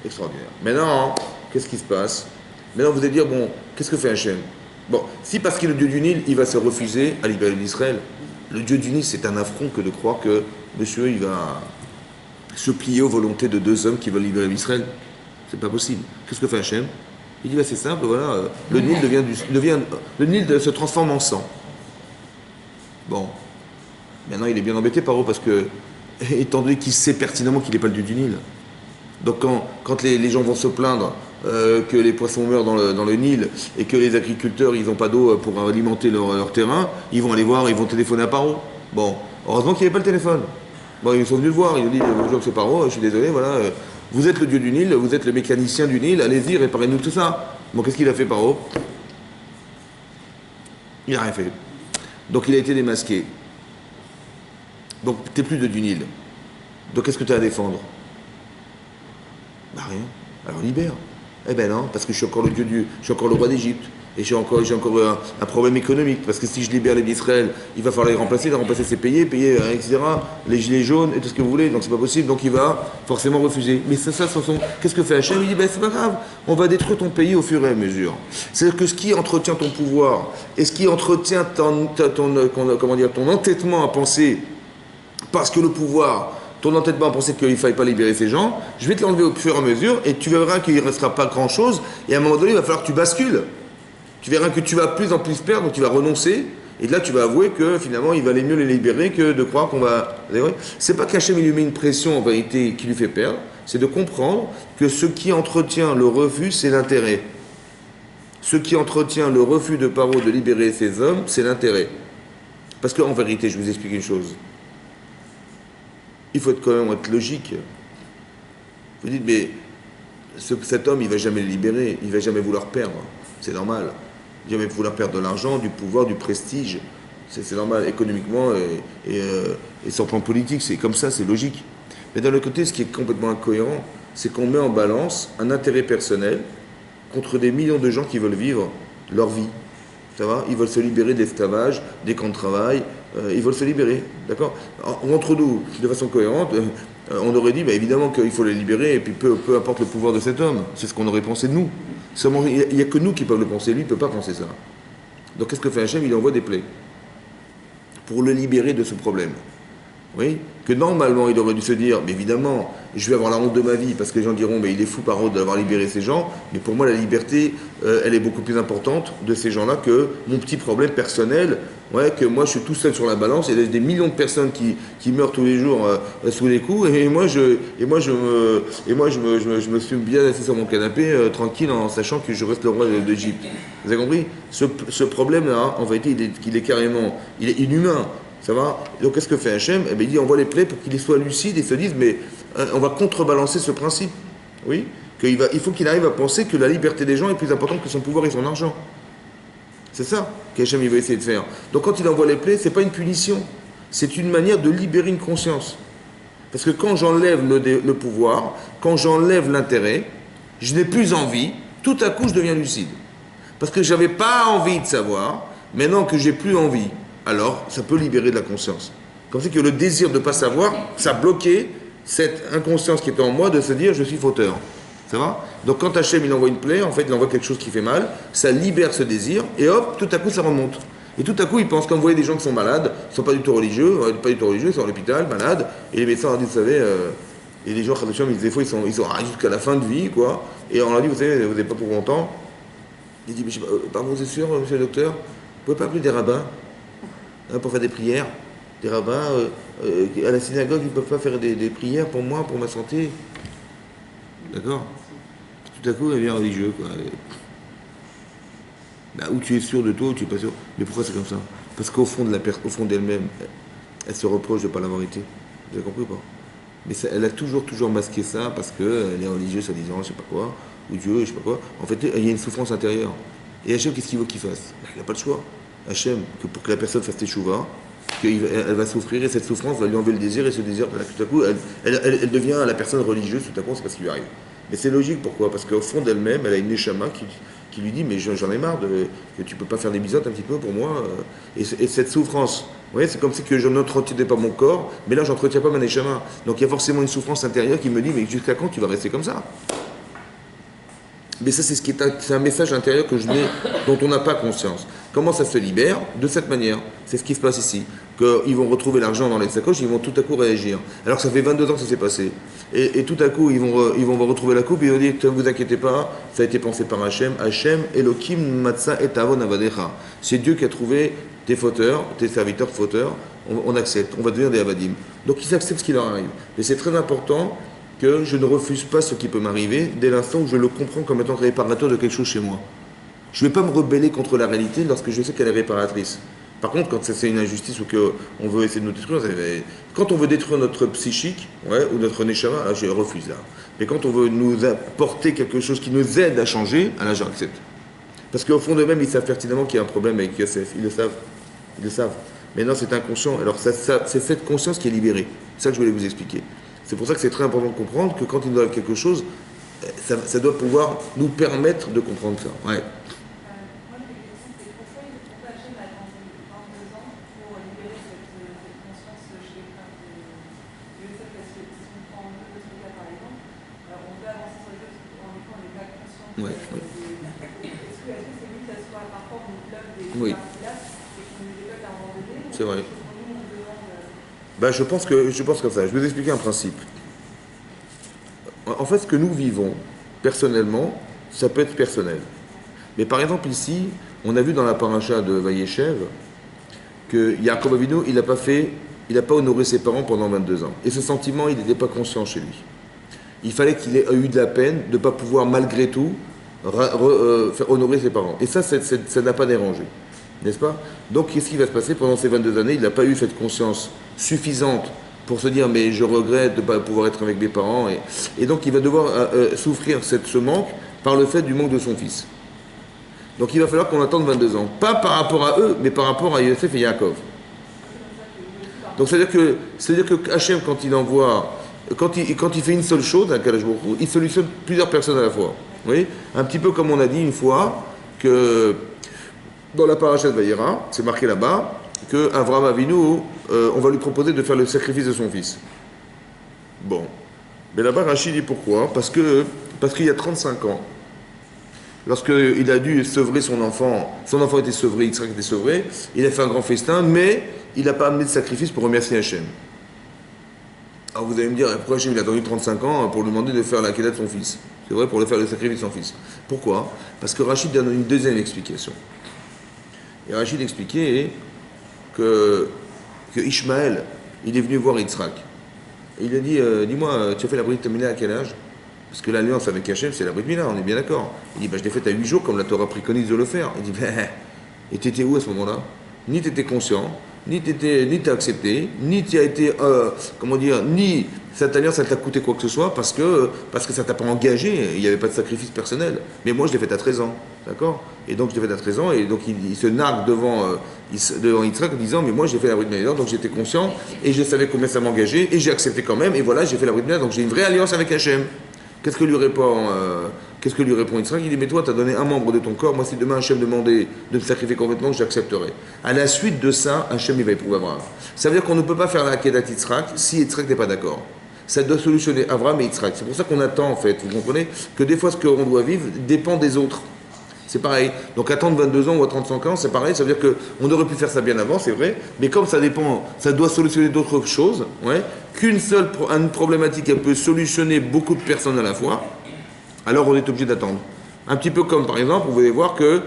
extraordinaire. Maintenant, qu'est-ce qui se passe? Maintenant, vous allez dire, bon, qu'est-ce que fait Hachem? Bon, si parce qu'il est le Dieu du Nil, il va se refuser à libérer l'Israël. Le Dieu du Nil, c'est un affront que de croire que monsieur, il va se plier aux volontés de deux hommes qui veulent libérer l'Israël. C'est pas possible. Qu'est-ce que fait Hachem? Il dit, bah, c'est simple, voilà, le Nil le Nil se transforme en sang. Bon, maintenant il est bien embêté par eux parce que, étant donné qu'il sait pertinemment qu'il n'est pas le Dieu du Nil. Donc quand les gens vont se plaindre que les poissons meurent dans le Nil et que les agriculteurs ils n'ont pas d'eau pour alimenter leur terrain, ils vont aller voir, ils vont téléphoner à Paro. Bon, heureusement qu'il n'y avait pas le téléphone. Bon, ils sont venus le voir, ils ont dit bonjour c'est Paro, je suis désolé, voilà, vous êtes le Dieu du Nil, vous êtes le mécanicien du Nil, allez-y, réparez-nous tout ça. Bon, qu'est-ce qu'il a fait Paro? Il n'a rien fait. Donc il a été démasqué. Donc t'es plus de du Nil. Donc qu'est-ce que tu as à défendre? Bah rien. Alors libère. Eh ben non, parce que je suis encore je suis encore le roi d'Égypte. Et j'ai encore un problème économique. Parce que si je libère les d'Israël, il va falloir les remplacer c'est payer, etc. Les gilets jaunes et tout ce que vous voulez, donc c'est pas possible, donc il va forcément refuser. Mais qu'est-ce que fait Hachem? Il dit, ben c'est pas grave, on va détruire ton pays au fur et à mesure. C'est-à-dire que ce qui entretient ton pouvoir, et ce qui entretient ton entêtement à penser, parce que le pouvoir, ton entêtement à penser qu'il ne fallait pas libérer ces gens, je vais te l'enlever au fur et à mesure, et tu verras qu'il ne restera pas grand-chose, et à un moment donné, il va falloir que tu bascules. Tu verras que tu vas plus en plus perdre, donc tu vas renoncer, et là tu vas avouer que finalement il valait mieux les libérer que de croire qu'on va... C'est pas qu'Hachem lui met une pression en vérité qui lui fait perdre, c'est de comprendre que ce qui entretient le refus, c'est l'intérêt. Ce qui entretient le refus de Paro de libérer ces hommes, c'est l'intérêt. Parce qu'en vérité, je vous explique une chose. Il faut quand même être logique. Vous dites, mais cet homme, il ne va jamais le libérer, il ne va jamais vouloir perdre. C'est normal. Il va vouloir perdre de l'argent, du pouvoir, du prestige. C'est normal, économiquement et sur le plan politique, c'est comme ça, c'est logique. Mais d'un autre côté, ce qui est complètement incohérent, c'est qu'on met en balance un intérêt personnel contre des millions de gens qui veulent vivre leur vie. Ça va? Ils veulent se libérer de l'esclavage, des camps de travail, ils veulent se libérer. D'accord? Entre nous, de façon cohérente, on aurait dit, bah, évidemment qu'il faut les libérer, et puis peu importe le pouvoir de cet homme. C'est ce qu'on aurait pensé de nous. Seulement, il n'y a que nous qui peuvent le penser, lui, il ne peut pas penser ça. Donc qu'est-ce que fait Hachem? Il envoie des plaies pour le libérer de ce problème. Oui, que normalement il aurait dû se dire, mais évidemment, je vais avoir la honte de ma vie, parce que les gens diront, mais il est fou par honte d'avoir libéré ces gens, mais pour moi la liberté, elle est beaucoup plus importante de ces gens-là que mon petit problème personnel, ouais, que moi je suis tout seul sur la balance, et il y a des millions de personnes qui meurent tous les jours sous les coups, et moi je me suis bien assis sur mon canapé, tranquille, en sachant que je reste le roi d'Égypte. Vous avez compris? Ce problème-là, en vérité, il est inhumain. Ça va? Donc qu'est-ce que fait Hachem? Eh bien, il envoie les plaies pour qu'ils soient lucides et se disent, mais on va contrebalancer ce principe. Oui? Il faut qu'il arrive à penser que la liberté des gens est plus importante que son pouvoir et son argent. C'est ça qu'Hachem il va essayer de faire. Donc quand il envoie les plaies, ce n'est pas une punition. C'est une manière de libérer une conscience. Parce que quand j'enlève le pouvoir, quand j'enlève l'intérêt, je n'ai plus envie, tout à coup je deviens lucide. Parce que je n'avais pas envie de savoir, maintenant que j'ai plus envie, alors ça peut libérer de la conscience. Comme c'est que le désir de ne pas savoir, ça bloquait cette inconscience qui était en moi de se dire je suis fauteur. Ça va? Donc quand Hachem il envoie une plaie, en fait il envoie quelque chose qui fait mal, ça libère ce désir, et hop, tout à coup ça remonte. Et tout à coup il pense, quand vous voyez des gens qui sont malades, qui ne sont pas du tout religieux, ils sont à l'hôpital, malades, et les médecins leur disent, vous savez, et les gens, des fois ils sont jusqu'à la fin de vie, quoi, et on leur dit, vous savez, vous n'êtes pas pour longtemps. Il dit, mais je sais pas, pardon, vous êtes sûr, monsieur le docteur, vous pouvez pas appeler des rabbins pour faire des prières, des rabbins à la synagogue, ils ne peuvent pas faire des prières pour moi, pour ma santé. D'accord? Tout à coup, elle devient religieux, quoi. Bah, ou tu es sûr de toi, ou tu n'es pas sûr. Mais pourquoi c'est comme ça? Parce qu'au fond d'elle-même, elle se reproche de ne pas l'avoir été. Vous avez compris ou pas? Mais ça, elle a toujours masqué ça parce qu'elle est religieuse, soi-disant, je sais pas quoi, ou Dieu, je sais pas quoi. En fait, il y a une souffrance intérieure. Et Hachem, qu'est-ce qu'il veut qu'il fasse? Il n'a pas le choix. Hachem, que pour que la personne fasse teshuva, elle va souffrir et cette souffrance va lui enlever le désir et ce désir, tout à coup, elle devient la personne religieuse, tout à coup, c'est pas ce qui lui arrive. Mais c'est logique, pourquoi? Parce qu'au fond d'elle-même, elle a une neshama qui lui dit mais j'en ai marre que tu peux pas faire des bisotes un petit peu pour moi et cette souffrance. Vous voyez, c'est comme si que je n'entretiens pas mon corps, mais là j'entretiens pas ma neshama. Donc il y a forcément une souffrance intérieure qui me dit mais jusqu'à quand tu vas rester comme ça? Mais ça, c'est un message intérieur que je mets, dont on n'a pas conscience. Comment ça se libère? De cette manière. C'est ce qui se passe ici. Qu'ils vont retrouver l'argent dans les sacoches, ils vont tout à coup réagir. Alors que ça fait 22 ans que ça s'est passé. Et tout à coup, ils vont retrouver la coupe et ils vont dire, ne vous inquiétez pas, ça a été pensé par Hachem. Hachem, Elohim, Matza et Avon Avadecha. C'est Dieu qui a trouvé tes fauteurs, tes serviteurs fauteurs. On accepte, on va devenir des Avadim. Donc ils acceptent ce qui leur arrive. Mais c'est très important que je ne refuse pas ce qui peut m'arriver dès l'instant où je le comprends comme étant réparateur de quelque chose chez moi. Je ne vais pas me rebeller contre la réalité lorsque je sais qu'elle est réparatrice. Par contre, quand c'est une injustice ou qu'on veut essayer de nous détruire, quand on veut détruire notre psychique ou notre neshama, là, je refuse. Là. Mais quand on veut nous apporter quelque chose qui nous aide à changer, là, j'accepte. Parce qu'au fond d'eux-mêmes, ils savent pertinemment qu'il y a un problème avec Yosef. Ils le savent. Ils le savent. Mais non, c'est inconscient. Alors, c'est cette conscience qui est libérée. C'est ça que je voulais vous expliquer. C'est pour ça que c'est très important de comprendre que quand il nous arrive quelque chose, ça doit pouvoir nous permettre de comprendre ça. Ouais. Moi, mes questions, c'est pourquoi Hachem a attendu 22 ans pour libérer cette conscience chez les femmes de Yosef, parce que si on prend un autre cas par exemple, on peut avancer sur les choses en effet, on n'est pas conscient. Ouais. Est-ce que c'est lui qui a soit parfois on pleuve des Oui. parties et qu'on nous débloque à un moment donné? C'est vrai. Nous, on demande. Je pense comme ça. Je vais vous expliquer un principe. En fait, ce que nous vivons, personnellement, ça peut être personnel. Mais par exemple, ici, on a vu dans la paracha de Vayeshev que Yaakov Avinu, il n'a pas honoré ses parents pendant 22 ans. Et ce sentiment, il n'était pas conscient chez lui. Il fallait qu'il ait eu de la peine de ne pas pouvoir, malgré tout, faire honorer ses parents. Et ça n'a pas dérangé. N'est-ce pas? Donc, qu'est-ce qui va se passer pendant ces 22 années? Il n'a pas eu cette conscience suffisante pour se dire mais je regrette de ne pas pouvoir être avec mes parents et donc il va devoir souffrir ce manque par le fait du manque de son fils. Donc il va falloir qu'on attende 22 ans, pas par rapport à eux mais par rapport à Yosef et Yaakov. Donc c'est-à-dire que Hachem quand il fait une seule chose, il solutionne plusieurs personnes à la fois. Vous voyez, un petit peu comme on a dit une fois que dans la paracha de Vayera, c'est marqué là-bas que Avraham Avinu, on va lui proposer de faire le sacrifice de son fils. Bon. Mais là-bas, Rachid dit pourquoi? Parce qu'il y a 35 ans, lorsqu'il a dû sevrer son enfant était sevré, Yitzhak était sevré, il a fait un grand festin, mais il n'a pas amené de sacrifice pour remercier Hachem. Alors vous allez me dire, pourquoi Hachem il a attendu 35 ans pour lui demander de faire la Kedah de son fils? C'est vrai, pour le faire le sacrifice de son fils. Pourquoi? Parce que Rachid donne une deuxième explication. Et Rachid expliquait que Ishmaël, il est venu voir Yitzhak. Et il a dit, dis-moi, tu as fait la Brit Mila à quel âge? Parce que l'alliance avec Hachem, c'est la Brit Mila, on est bien d'accord. Il dit, je l'ai faite à 8 jours, comme la Torah préconise de le faire. Il dit, et tu étais où à ce moment-là? Ni tu étais conscient, ni t'as accepté, ni tu as été, ni cette alliance, elle t'a coûté quoi que ce soit, parce que ça t'a pas engagé, il n'y avait pas de sacrifice personnel. Mais moi, je l'ai fait à 13 ans, d'accord? Et donc, je l'ai fait à 13 ans, et donc, il se nargue devant Yitzhak en disant, mais moi, j'ai fait la Brit Mila, donc j'étais conscient, et je savais combien ça m'engageait, et j'ai accepté quand même, et voilà, j'ai fait la Brit Mila, donc j'ai une vraie alliance avec Hachem. Qu'est-ce que lui répond Yitzhak? Il dit, mais toi, tu as donné un membre de ton corps, moi, si demain Hachem demandait de me sacrifier complètement, j'accepterai. À la suite de ça, Hachem, il va éprouver Abraham. Ça veut dire qu'on ne peut pas faire la Kedat Yitzhak si Yitzhak n'est pas d'accord. Ça doit solutionner Abraham et Yitzhak. C'est pour ça qu'on attend, en fait, vous comprenez, que des fois, ce qu'on doit vivre dépend des autres. C'est pareil. Donc attendre 22 ans ou à 35 ans, c'est pareil. Ça veut dire qu'on aurait pu faire ça bien avant, c'est vrai. Mais comme ça dépend, ça doit solutionner d'autres choses, qu'une seule une problématique, elle peut solutionner beaucoup de personnes à la fois, alors on est obligé d'attendre. Un petit peu comme, par exemple, vous allez voir que,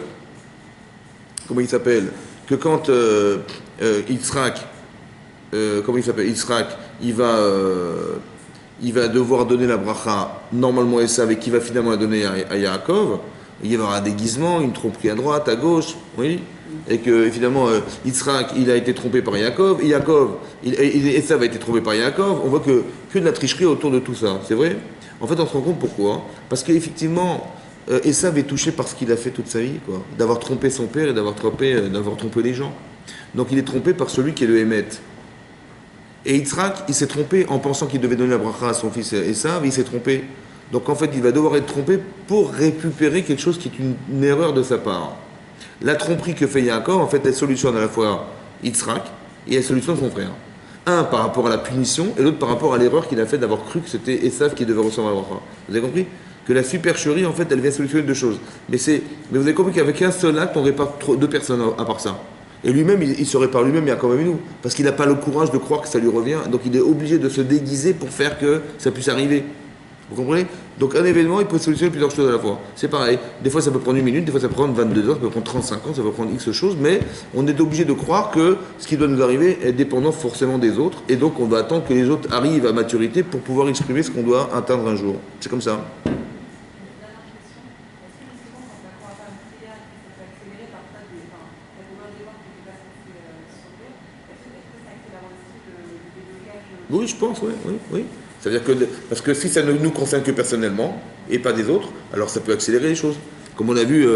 comment il s'appelle? Que quand Yitzhak, il va devoir donner la bracha, normalement Esav, et qui va finalement la donner à Yaakov, il y aura un déguisement, une tromperie à droite, à gauche, oui, et que finalement Yitzhak, il a été trompé par Yaakov, Esav a été trompé par Yaakov. On voit que de la tricherie autour de tout ça, c'est vrai. En fait, on se rend compte pourquoi. Parce qu'effectivement, Esav est touché par ce qu'il a fait toute sa vie, quoi, d'avoir trompé son père et d'avoir trompé les gens. Donc il est trompé par celui qui est le Hémet. Et Yitzhak, il s'est trompé en pensant qu'il devait donner la bracha à son fils Esav, il s'est trompé. Donc en fait, il va devoir être trompé pour récupérer quelque chose qui est une erreur de sa part. La tromperie que fait Yaakov, en fait, elle solutionne à la fois Yitzhak et elle solutionne son frère. Un par rapport à la punition et l'autre par rapport à l'erreur qu'il a fait d'avoir cru que c'était Esav qui devait recevoir la bracha. Vous avez compris? Que la supercherie, en fait, elle vient solutionner deux choses. Mais vous avez compris qu'avec un seul acte, on répare deux personnes à part ça. Et lui-même, il se répare lui-même, il y a quand même nous. Parce qu'il n'a pas le courage de croire que ça lui revient. Donc il est obligé de se déguiser pour faire que ça puisse arriver. Vous comprenez? Donc un événement, il peut solutionner plusieurs choses à la fois. C'est pareil. Des fois, ça peut prendre une minute, des fois, ça peut prendre 22 heures, ça peut prendre 35 ans, ça peut prendre X choses. Mais on est obligé de croire que ce qui doit nous arriver est dépendant forcément des autres. Et donc, on va attendre que les autres arrivent à maturité pour pouvoir exprimer ce qu'on doit atteindre un jour. C'est comme ça. Oui, je pense, oui, oui, oui. C'est-à-dire que, parce que si ça ne nous concerne que personnellement, et pas des autres, alors ça peut accélérer les choses. Comme on a vu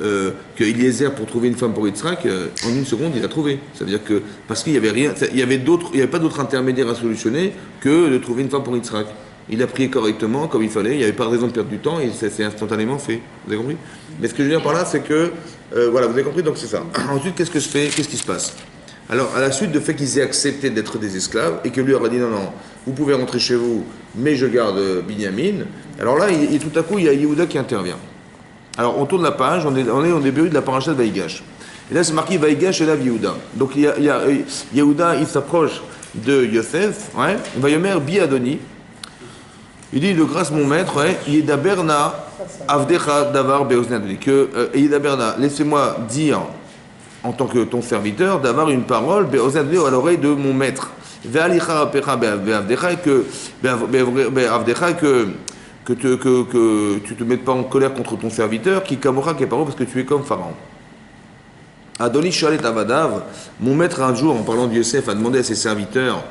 que Eliezer, pour trouver une femme pour Yitzhak, en une seconde, il a trouvé. Ça veut dire que, parce qu'il n'y avait rien, il n'y avait pas d'autre intermédiaire à solutionner que de trouver une femme pour Yitzhak. Il a prié correctement, comme il fallait, il n'y avait pas de raison de perdre du temps, et ça s'est instantanément fait. Vous avez compris? Mais ce que je veux dire par là, c'est que, voilà, vous avez compris, donc c'est ça. Ensuite, qu'est-ce que je fais? Qu'est-ce qui se passe? Alors, à la suite du fait qu'ils aient accepté d'être des esclaves et que lui leur a dit non, non, vous pouvez rentrer chez vous, mais je garde Binyamin. Alors là, tout à coup, il y a Yehuda qui intervient. Alors, on tourne la page, on est au début de la paracha de Vaïgash. Et là, c'est marqué Vaïgash et là, Yehuda. Donc, Yehuda, il s'approche de Yosef, ouais, Vayomer Bi Adoni. Il dit de grâce, mon maître, ouais, Yedaberna Avdecha Davar Beozni Adoni. Que Yedaberna, laissez-moi dire, en tant que ton serviteur, d'avoir une parole à l'oreille de mon maître. Que tu te mettes pas en colère contre ton serviteur, qui kamora qui est parole parce que tu es comme Pharaon. Adoni Shalet Avadav, mon maître un jour, en parlant de Yosef, a demandé à ses serviteurs,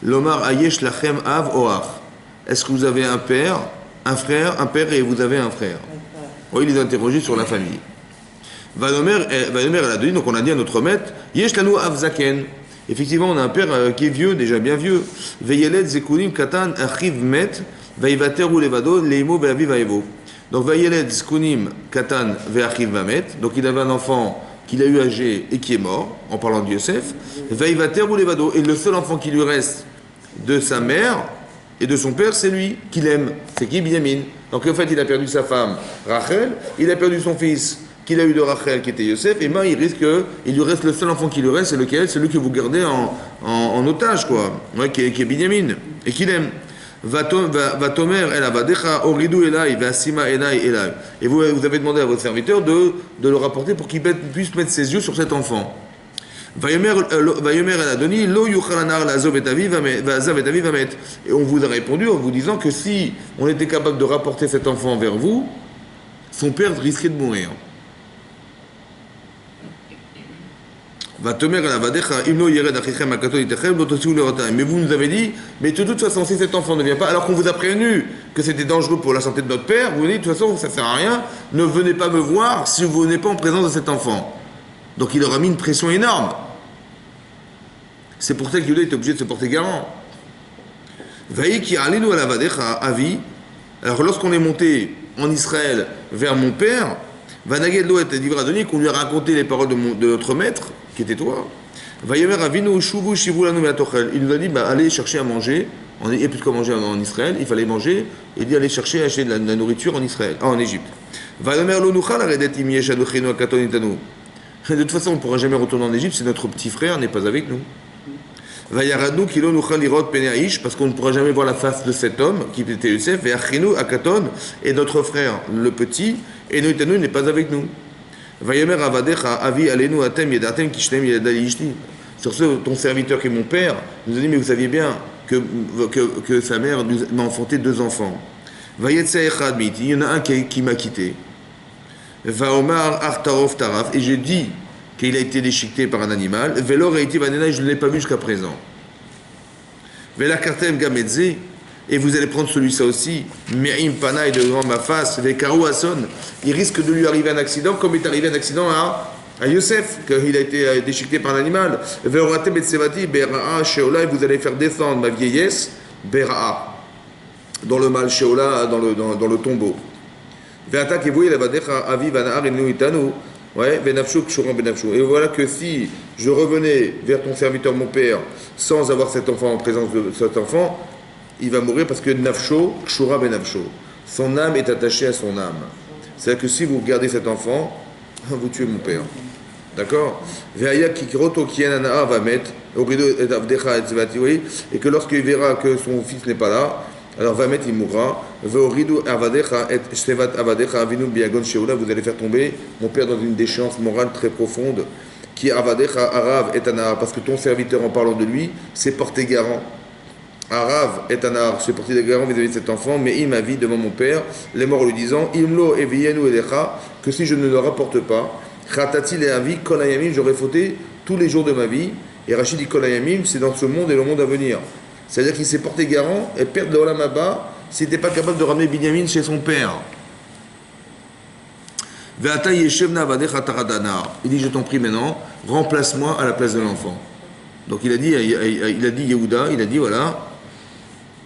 Lomar Ayesh Lachem Av Oach. Est-ce que vous avez un père, un frère, un père et vous avez un frère? Oui, il les a interrogés sur la famille. Vayomer elle a donné, donc on a dit à notre maître, Yesh lanu avzaken. Effectivement, on a un père qui est vieux, déjà bien vieux. Veyeled zekunim katan achiv met, veivateru levado leimo beavi vaevo. Donc Veyeled zekunim katan veachiv vamet. Donc il avait un enfant qu'il a eu âgé et qui est mort, en parlant de Yosef. Veivateru levado. Et le seul enfant qui lui reste de sa mère et de son père, c'est lui, qu'il aime. C'est qui? Binyamin. Donc en fait, il a perdu sa femme, Rachel, il a perdu son fils, qu'il a eu de Rachel, qui était Yosef, et il risque il lui reste le seul enfant qui lui reste, c'est lequel? C'est lui que vous gardez en otage, quoi, ouais, qui est Binyamin, et qu'il aime. Vatomer el avadecha oridu elai vasima elai elai. Et vous avez demandé à votre serviteur de le rapporter pour qu'il puisse mettre ses yeux sur cet enfant. Vayomer el adoni lo yuchal anar lazov et aviv vamet. Et on vous a répondu en vous disant que si on était capable de rapporter cet enfant vers vous, son père risquait de mourir. Mais vous nous avez dit, mais de toute façon, si cet enfant ne vient pas, alors qu'on vous a prévenu que c'était dangereux pour la santé de notre père, vous dites, de toute façon, ça ne sert à rien, ne venez pas me voir si vous n'êtes pas en présence de cet enfant. Donc il aura mis une pression énorme. C'est pour ça que Yehuda est obligé de se porter garant. Alors lorsqu'on est monté en Israël vers mon père, Vanagedlo était dit à Denis qu'on lui a raconté les paroles de notre maître, qui était toi. Il nous a dit, allez chercher à manger. Il n'y a plus de quoi manger en Israël, il fallait manger. Il dit, allez chercher, acheter de la nourriture en Israël, en Égypte. De toute façon, on ne pourra jamais retourner en Égypte si notre petit frère n'est pas avec nous. Parce qu'on ne pourra jamais voir la face de cet homme qui était Yosef, et notre frère, le petit, et nous n'est pas avec nous. Sur ce, ton serviteur qui est mon père nous a dit, mais vous saviez bien que sa mère m'a enfanté 2 enfants. Il y en a un qui m'a quitté. Et j'ai dit qu'il a été déchiqueté par un animal. Je ne l'ai pas vu jusqu'à présent. Et vous allez prendre celui-là aussi. Devant ma face. Il risque de lui arriver un accident, comme est arrivé un accident à Yosef, qu'il a été déchiqueté par un animal. Et vous allez faire descendre ma vieillesse. dans le mal Sheola, dans le tombeau. Ve'ata kevoui levadecha aviv anahar enu itanu. Ouais, benafshu kshuram benafshu. Et voilà que si je revenais vers ton serviteur, mon père, sans avoir cet enfant en présence de cet enfant, il va mourir parce que nafsho kshura benafshu. Son âme est attachée à son âme. C'est-à-dire que si vous gardez cet enfant, vous tuez mon père. D'accord? Et que lorsqu'il verra que son fils n'est pas là, alors va mettre, il mourra. Vous allez faire tomber mon père dans une déchéance morale très profonde, qui est avadecha arav et anar, parce que ton serviteur, en parlant de lui, s'est porté garant. Arav et anar, s'est porté garant vis-à-vis de cet enfant, mais il m'a vie devant mon père, les morts lui disant, imlo evienu elecha, que si je ne le rapporte pas, Khatati le avi kolayamim, j'aurais fauté tous les jours de ma vie. Et Rachid dit kolayamim, c'est dans ce monde et le monde à venir. C'est-à-dire qu'il s'est porté garant et perdre le olam haba s'il n'était pas capable de ramener Binyamin chez son père. Ve'ata yeshevna avadecha taradanar. Il dit, je t'en prie maintenant, remplace-moi à la place de l'enfant. Donc il a dit Yehuda, il a dit voilà,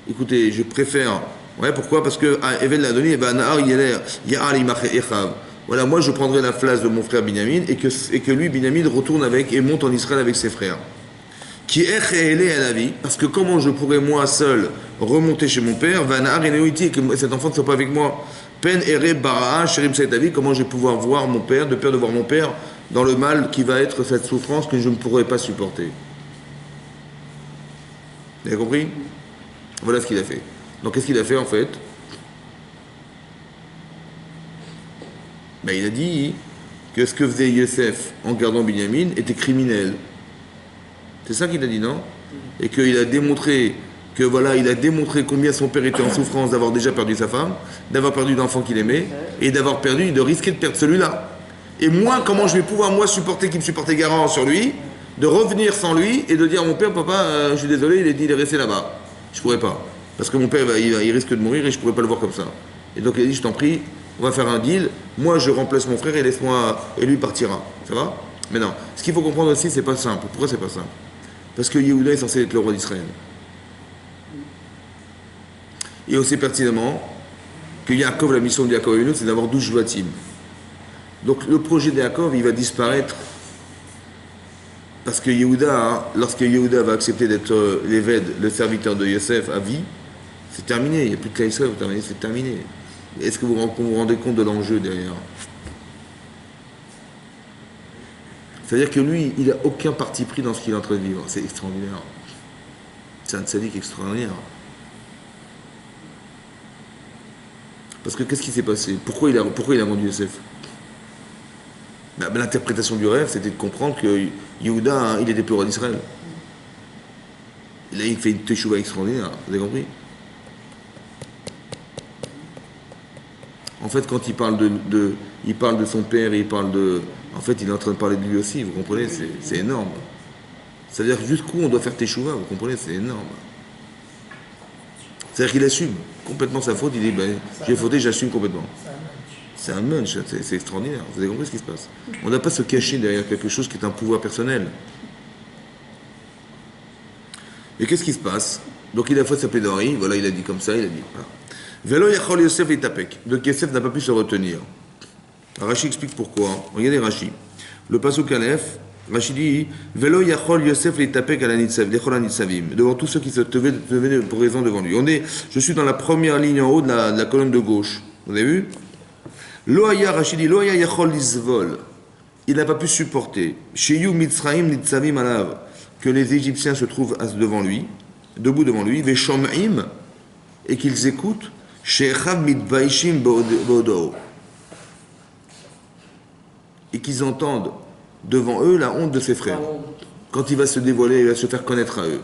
écoutez, je préfère. Ouais, pourquoi? Parce que Evel l'a donné, Nahar Ya'al Imache Echav. Voilà, moi je prendrai la place de mon frère Binyamin et que lui, Binyamin, retourne avec et monte en Israël avec ses frères. Qui est à la vie, parce que comment je pourrais moi seul remonter chez mon père, Vanahar et que cet enfant ne soit pas avec moi. Pen Ere Bara, Sherim Saïtavi, comment je vais pouvoir voir mon père, de peur de voir mon père dans le mal qui va être cette souffrance que je ne pourrais pas supporter. Vous avez compris? Voilà ce qu'il a fait. Donc qu'est-ce qu'il a fait en fait? Ben, il a dit que ce que faisait Yosef en gardant Binyamin était criminel. C'est ça qu'il a dit, non? Et qu'il a démontré que voilà, il a démontré combien son père était en souffrance d'avoir déjà perdu sa femme, d'avoir perdu l'enfant qu'il aimait, et de risquer de perdre celui-là. Et moi, comment je vais pouvoir moi supporter qu'il me supportait garant sur lui, de revenir sans lui et de dire à mon père, papa, je suis désolé, il est resté là-bas. Je pourrais pas. Parce que mon père, il risque de mourir et je pourrais pas le voir comme ça. Et donc il a dit, je t'en prie, on va faire un deal, moi je remplace mon frère et et lui partira. Ça va? Mais non, ce qu'il faut comprendre aussi, c'est pas simple. Pourquoi c'est pas simple? Parce que Yehuda est censé être le roi d'Israël. Et aussi pertinemment que Yaakov, la mission de Yaakov, c'est d'avoir 12 Shvatim. Donc le projet de Yaakov, il va disparaître parce que Yehuda, lorsque Yehuda va accepter d'être l'évêque, le serviteur de Yosef à vie, c'est terminé, il n'y a plus de Kaïsraël, c'est terminé. Est-ce que vous vous rendez compte de l'enjeu derrière? C'est-à-dire que lui, il n'a aucun parti pris dans ce qu'il est en train de vivre. C'est extraordinaire. C'est un tzaddik extraordinaire. Parce que qu'est-ce qui s'est passé? Pourquoi il a vendu Yosef? L'interprétation du rêve, c'était de comprendre que Yehuda, il était plus roi d'Israël. Et là, il fait une teshuva extraordinaire. Vous avez compris? En fait, quand il parle il parle de son père et il parle de... En fait, il est en train de parler de lui aussi, vous comprenez? C'est énorme. C'est-à-dire jusqu'où on doit faire teshuva, vous comprenez? C'est énorme. C'est-à-dire qu'il assume complètement sa faute, il dit, j'ai fauté, j'assume complètement. C'est un munch, c'est extraordinaire. Vous avez compris ce qui se passe? On n'a pas à se cacher derrière quelque chose qui est un pouvoir personnel. Et qu'est-ce qui se passe? Donc il a fait sa plaidoirie, voilà, il a dit comme ça, il a dit... Voilà. Velo yachol Yosef et tapek. Donc Yosef n'a pas pu se retenir. Rashi explique pourquoi. Regardez Rashi. Le pasuk Aleph, Rashi dit Velo yachol Yosef et tapek à la nitzavim. Devant tous ceux qui se tevaient pour raison devant lui. Je suis dans la première ligne en haut de la colonne de gauche. Vous avez vu? Loaya, Rashi dit Loaya yachol lisvol. Il n'a pas pu supporter. Sheyu mitzraim nitzavim alav. Que les Égyptiens se trouvent devant lui, debout devant lui. Veshom'im. Et qu'ils écoutent. Et qu'ils entendent devant eux la honte de ses frères. Quand il va se dévoiler, il va se faire connaître à eux.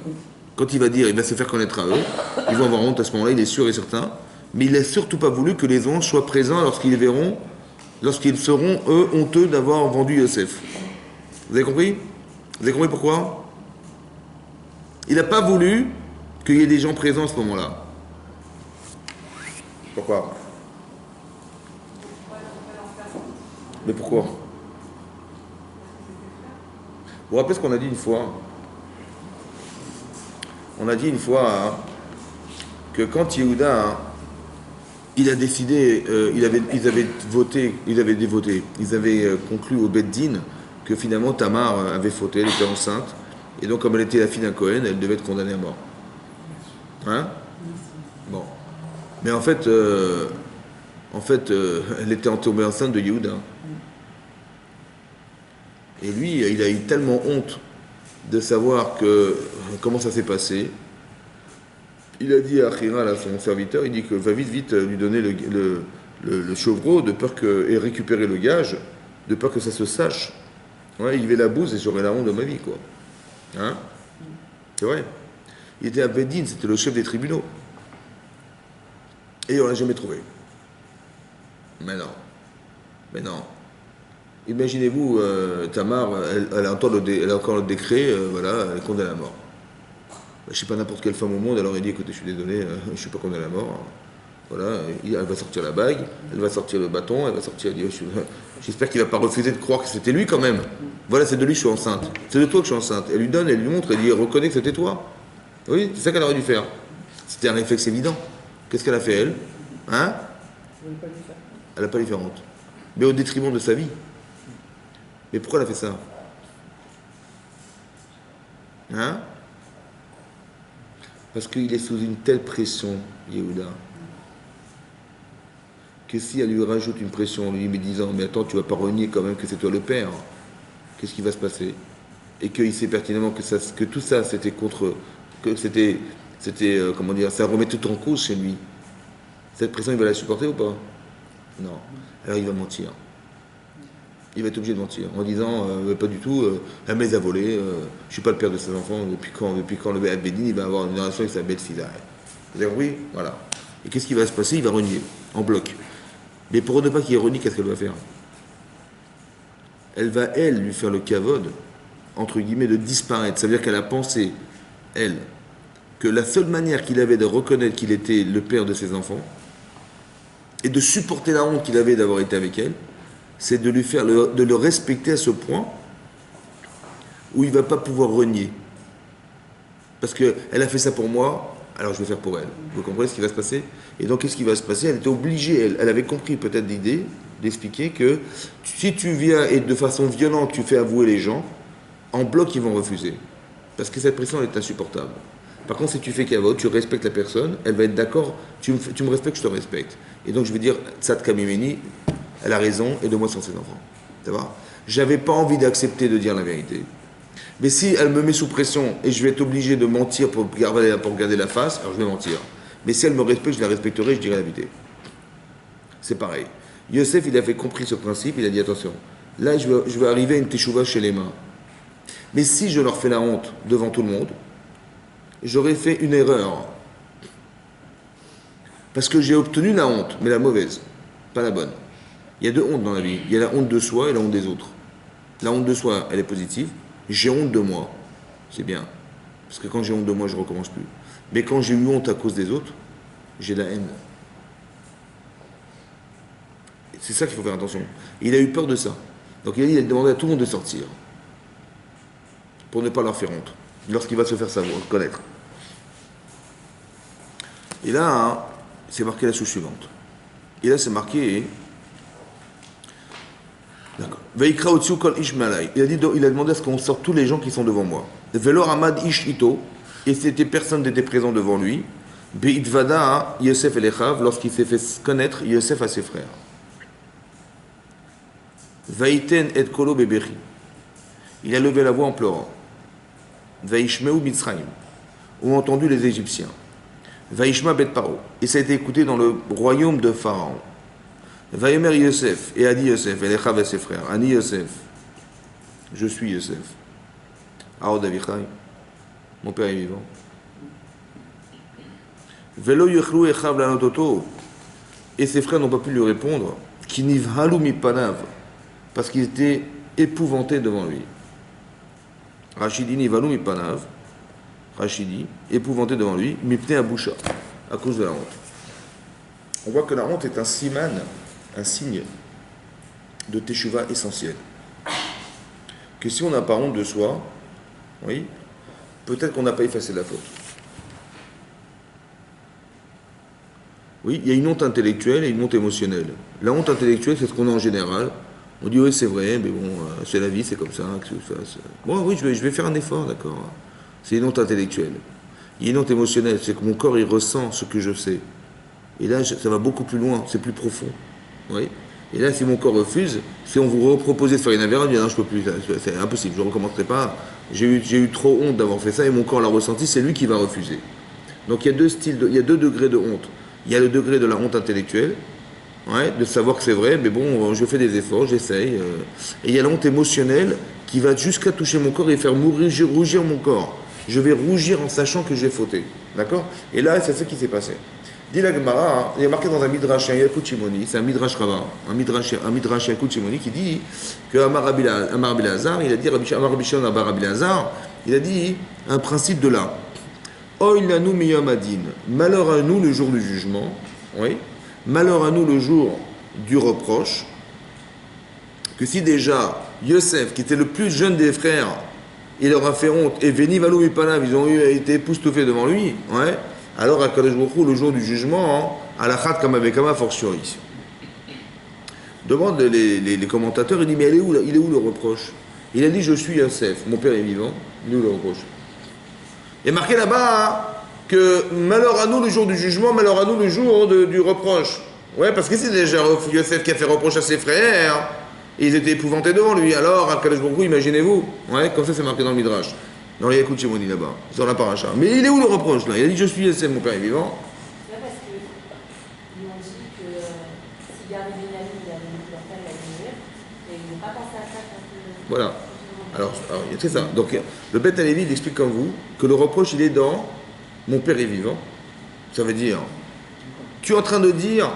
Quand il va dire, il va se faire connaître à eux, ils vont avoir honte à ce moment-là, il est sûr et certain. Mais il n'a surtout pas voulu que les anges soient présents lorsqu'ils seront, eux, honteux d'avoir vendu Yosef. Vous avez compris? Vous avez compris pourquoi? Il n'a pas voulu qu'il y ait des gens présents à ce moment-là. Pourquoi? Mais pourquoi? Vous vous rappelez ce qu'on a dit une fois? On a dit une fois que quand Yehuda, hein, il a décidé, ils avaient voté, ils avaient conclu au Beddin que finalement Tamar avait fauté, elle était enceinte, et donc comme elle était la fille d'un Cohen, elle devait être condamnée à mort. Hein? Bon. Mais elle était tombée enceinte de Yehuda. Et lui, il a eu tellement honte de savoir comment ça s'est passé. Il a dit à Achira, là, son serviteur, il dit que va vite lui donner le chevreau de peur et récupérer le gage, de peur que ça se sache. Ouais, il y avait la bouse et j'aurais la honte de ma vie, quoi. Hein? C'est vrai. Il était à Bedin, c'était le chef des tribunaux. Et on l'a jamais trouvé. Mais non. Imaginez-vous, Tamar, elle a encore le décret, voilà, elle est condamnée à mort. Je ne sais pas n'importe quelle femme au monde, elle aurait dit, écoutez, je suis désolé, je ne suis pas condamnée à mort. Voilà, elle va sortir la bague, elle va sortir le bâton, elle va sortir. J'espère qu'il ne va pas refuser de croire que c'était lui quand même. Voilà, c'est de lui que je suis enceinte. C'est de toi que je suis enceinte. Elle lui donne, elle lui montre, elle dit, reconnais que c'était toi. Oui, c'est ça qu'elle aurait dû faire. C'était un réflexe évident. Qu'est-ce qu'elle a fait, elle? Hein? Elle n'a pas dû faire honte. Mais au détriment de sa vie. Mais pourquoi elle a fait ça? Hein? Parce qu'il est sous une telle pression, Yehuda, que si elle lui rajoute une pression en lui disant mais attends, tu vas pas renier quand même que c'est toi le père, qu'est-ce qui va se passer? Et qu'il sait pertinemment que tout ça c'était que c'était comment dire, ça remet tout en cause chez lui. Cette pression, il va la supporter ou pas? Non. Alors il va mentir. Il va être obligé de mentir en disant pas du tout, elle me les a volés, je suis pas le père de ses enfants, depuis quand le Bédine il va avoir une relation avec sa belle-fille. Vous avez compris? Voilà. Et qu'est-ce qui va se passer? Il va renier, en bloc. Mais pour ne pas qu'il renie, qu'est-ce qu'elle va faire? Elle va, lui faire le kavod, entre guillemets, de disparaître. Ça veut dire qu'elle a pensé, elle, que la seule manière qu'il avait de reconnaître qu'il était le père de ses enfants, et de supporter la honte qu'il avait d'avoir été avec elle, c'est de le respecter à ce point où il ne va pas pouvoir renier. Parce qu'elle a fait ça pour moi, alors je vais faire pour elle. Vous comprenez ce qui va se passer? Et donc qu'est-ce qui va se passer? Elle était obligée, elle avait compris peut-être l'idée d'expliquer que si tu viens et de façon violente tu fais avouer les gens, en bloc ils vont refuser. Parce que cette pression elle est insupportable. Par contre si tu fais kavod, tu respectes la personne, elle va être d'accord, tu me respectes, je te respecte. Et donc je vais dire, Tzad Kamimeni, elle a raison, et de moi sans ses enfants. Ça va? J'avais pas envie d'accepter de dire la vérité. Mais si elle me met sous pression et je vais être obligé de mentir pour garder la face, alors je vais mentir. Mais si elle me respecte, je la respecterai, je dirai la vérité. C'est pareil. Yosef, il avait compris ce principe, il a dit attention, là je vais arriver à une teshuva chez les mains. Mais si je leur fais la honte devant tout le monde, j'aurais fait une erreur. Parce que j'ai obtenu la honte, mais la mauvaise, pas la bonne. Il y a deux hontes dans la vie. Il y a la honte de soi et la honte des autres. La honte de soi, elle est positive. J'ai honte de moi. C'est bien. Parce que quand j'ai honte de moi, je ne recommence plus. Mais quand j'ai eu honte à cause des autres, j'ai la haine. C'est ça qu'il faut faire attention. Il a eu peur de ça. Donc il a demandé à tout le monde de sortir. Pour ne pas leur faire honte. Lorsqu'il va se faire savoir, connaître. Et là, hein, c'est marqué la chose suivante. Et là, c'est marqué... D'accord. Il a demandé à ce qu'on sorte tous les gens qui sont devant moi. Velor Amad Ish Ito, et c'était personne n'était présent devant lui. Beitvada Yosef Elechav, lorsqu'il s'est fait connaître Yosef à ses frères. Vaiten et Kolo Bebechi. Il a levé la voix en pleurant. Vaishmeu Mitzrayim, ont entendu les Égyptiens. Vaishma Bet Paro, et ça a été écouté dans le royaume de Pharaon. Vaïmer Yosef, et a dit Yosef, et Lechav et ses frères, Ani Yosef, je suis Yosef. Aod Avichai, mon père est vivant. Velo Yechlu Echav Lanototo, et ses frères n'ont pas pu lui répondre, Kiniv Halou Mipanav, parce qu'ils étaient épouvantés devant lui. Rachidi Nivalou Mipanav, Rachidi, épouvanté devant lui, Mipne Aboucha, à cause de la honte. On voit que la honte est un signe de teshuva essentiel. Que si on n'a pas honte de soi, oui, peut-être qu'on n'a pas effacé la faute. Oui, il y a une honte intellectuelle et une honte émotionnelle. La honte intellectuelle, c'est ce qu'on a en général. On dit, oui, c'est vrai, mais bon, c'est la vie, c'est comme ça. Que tu fasses. Bon, oui, je vais faire un effort, d'accord. C'est une honte intellectuelle. Il y a une honte émotionnelle, c'est que mon corps, il ressent ce que je sais. Et là, ça va beaucoup plus loin, c'est plus profond. Oui. Et là, si mon corps refuse, si on vous reproposait de faire une avéra, on dit, non, je peux plus, c'est impossible, je ne recommencerai pas. J'ai eu trop honte d'avoir fait ça et mon corps l'a ressenti, c'est lui qui va refuser. Donc il y a deux styles, il y a deux degrés de honte. Il y a le degré de la honte intellectuelle, ouais, de savoir que c'est vrai, mais bon, je fais des efforts, j'essaye. Et il y a la honte émotionnelle qui va jusqu'à toucher mon corps et faire rougir mon corps. Je vais rougir en sachant que j'ai fauté. D'accord? Et là, c'est ce qui s'est passé. Dit la Gemara, hein, il y a marqué dans un midrash, un Yakut Shimoni, c'est un midrash rabbin, un midrash Yakut Shimoni qui dit que Amar Rabbi Lazar, il a dit, Amar Rabbi Shimon Amar Rabbi Lazar, il a dit un principe de là. Oy lanu miyom adin, malheur à nous le jour du jugement, oui, malheur à nous le jour du reproche, que si déjà Yosef, qui était le plus jeune des frères, il leur a fait honte, et Veni Valou Mipanav, ils ont été époustouflés devant lui, ouais. Alors, à Kadosh Baruch Hu, le jour du jugement, à la Khat Kamavekama fortiori. Demande les commentateurs, il dit, mais il est où le reproche? Il a dit, je suis Yosef, mon père est vivant, il est où le reproche? Il est marqué là-bas que malheur à nous le jour du jugement, malheur à nous le jour du reproche. Ouais, parce que c'est déjà Yosef qui a fait reproche à ses frères, et ils étaient épouvantés devant lui. Alors, à Kadosh Baruch Hu, imaginez-vous, ouais, comme ça c'est marqué dans le Midrash. Dans les Yakut Shimoni là-bas, sur la paracha. Mais il est où le reproche là? Il a dit je suis Yosef, mon père est vivant. C'est pas parce qu'ils m'ont dit que s'il gardait Benyamin, il allait leur père allait mourir. Et ils n'ont pas pensé à ça quand Voilà. Alors c'est ça. Donc le Beth Alevi, il explique comme vous que le reproche il est dans mon père est vivant. Ça veut dire, tu es en train de dire